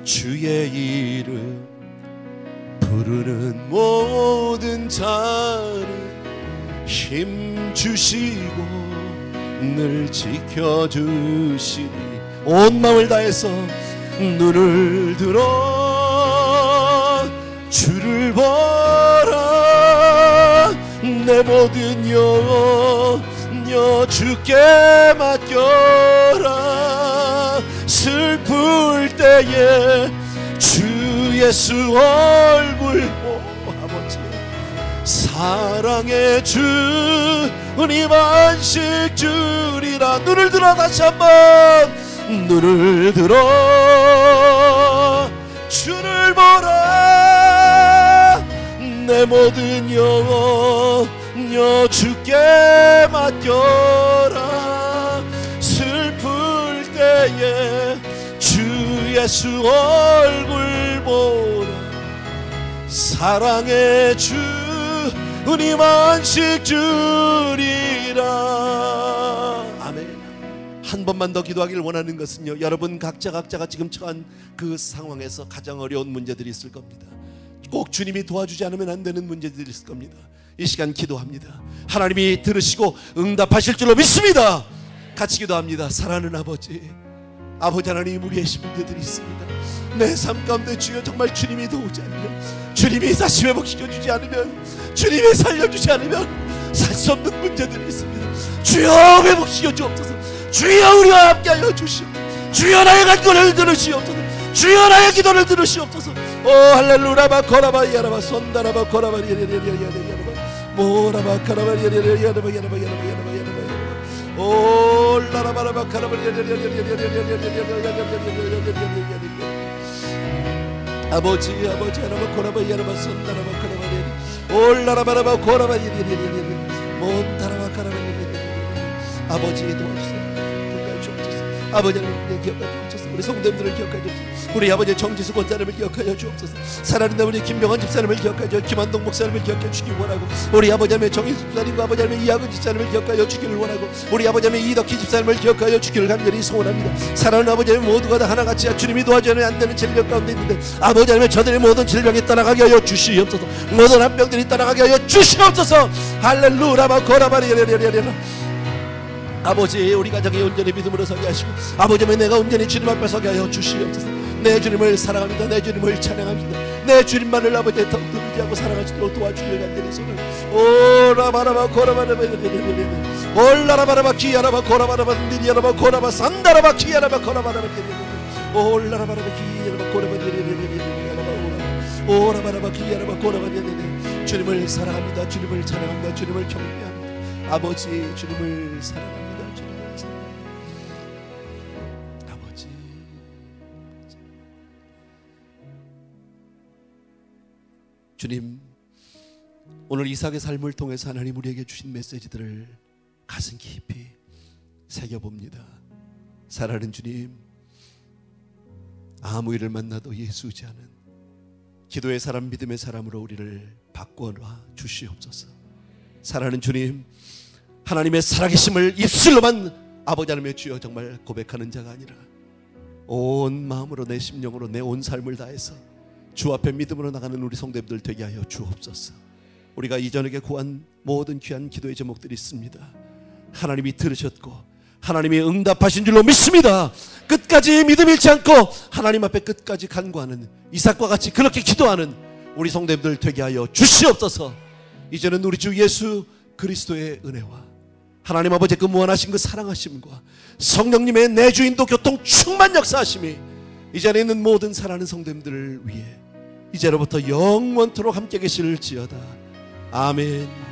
주의 이름 부르는 모든 자를 힘 주시고 늘 지켜주시니. 온 마음을 다해서 눈을 들어 주를 보라. 내 모든 영혼 주께 맡겨라. 슬플 때에 주 예수 얼굴 아버지. 사랑의 주님 안식 주리라. 눈을 들어 다시 한번 눈을 들어 주를 보라. 내 모든 영혼 주께 맡겨라. 슬플 때에 주 예수 얼굴 보라. 사랑의 주님 안식 주리라. 아멘. 한 번만 더 기도하기를 원하는 것은요, 여러분 각자가 지금 처한 그 상황에서 가장 어려운 문제들이 있을 겁니다. 꼭 주님이 도와주지 않으면 안 되는 문제들이 있을 겁니다. 이 시간 기도합니다. 하나님이 들으시고 응답하실 줄로 믿습니다. 같이 기도합니다. 사랑하는 아버지, 아버지 하나님, 우리의 문제들이 있습니다. 내 삶 가운데 주여 정말 주님이 도우지 않으면, 주님이 다시 회복시켜주지 않으면, 주님이 살려주지 않으면 살 수 없는 문제들이 있습니다. 주여 회복시켜 주옵소서. 주여 우리와 함께하여 주시옵소서. 주여 나의 간구를 들으시옵소서. 주여 나의 기도를 들으시옵소서. 오 할렐루라바 코라바 야라바 손다라바 코라바 야라바 모라바 카라바 야라바 야라바 야라바 야라바 오 라라바라바 카라바 아버지 하나바 코라바 야라바 손다라바 카라바 오 라라바라바 코라바 몬다라바 카라바 아버지 도와주세요. 아버지 하나님 기억하여 주옵소서. 우리 성도님들을 기억하여 주옵소서. 우리 아버지 정지수 권사님을 기억하여 주옵소서. 사랑하는 우리 김명환 집사님을 기억하여 주옵소서. 김한동 목사님을 기억하여 주기를 원하고, 우리 아버지 하나님 정희수 집사님과 아버지 하나님 이하근 집사님을 기억하여 주기를 원하고, 우리 아버지 하나님 이덕희 집사님을 기억하여 주기를 간절히 소원합니다. 사랑하는 아버지 하나님 모두가 다 하나같이 주님이 도와주면 안 되는 질병 가운데 있는데, 아버지 하나님 저들의 모든 질병이 떠나가게 하여 주시옵소서. 모든 한병들이 떠나가게 하여 주시옵소서. 할렐루라마 코라바리야리야리야리야. 아버지 우리 가정이 온전히 믿음으로 서게 하시고, 아버지 내가 온전히 주님 앞에 서게 하여 주시옵소서. 내 주님을 사랑합니다. 내 주님을 찬양합니다. 내 주님만을 아버지 더욱더 의지하고 사랑할 수 있도록 도와주길 간절히 소원합니다. 오라바라바 코라바라바 올라라바라바 키야라바 코라바라바 니리야라바 코라바 산다라바 키야라바 코라바라바 올라라바라바 키야라바 코라바라바 오라바라바 키야라바 코라바라바. 주님을 사랑합니다. 주님을 찬양합니다. 주님을 경배합니다. 아버지 주님을 사랑합니다. 주님을 사랑합니다. 주님, 오늘 이삭의 삶을 통해서 하나님 우리에게 주신 메시지들을 가슴 깊이 새겨봅니다. 사랑하는 주님, 아무 일을 만나도 예수 의지하는 기도의 사람, 믿음의 사람으로 우리를 바꿔놔 주시옵소서. 사랑하는 주님, 하나님의 살아계심을 입술로만 아버지 하나님의 주여 정말 고백하는 자가 아니라 온 마음으로, 내 심령으로, 내 온 삶을 다해서 주 앞에 믿음으로 나가는 우리 성도님들 되게 하여 주옵소서. 우리가 이전에 구한 모든 귀한 기도의 제목들이 있습니다. 하나님이 들으셨고 하나님이 응답하신 줄로 믿습니다. 끝까지 믿음 잃지 않고 하나님 앞에 끝까지 간구하는 이삭과 같이 그렇게 기도하는 우리 성도님들 되게 하여 주시옵소서. 이제는 우리 주 예수 그리스도의 은혜와 하나님 아버지의 그 무한하신 그 사랑하심과 성령님의 내주인도 교통 충만 역사하심이 이 자리에 있는 모든 사랑하는 성도님들을 위해 이제로부터 영원토록 함께 계실지어다. 아멘.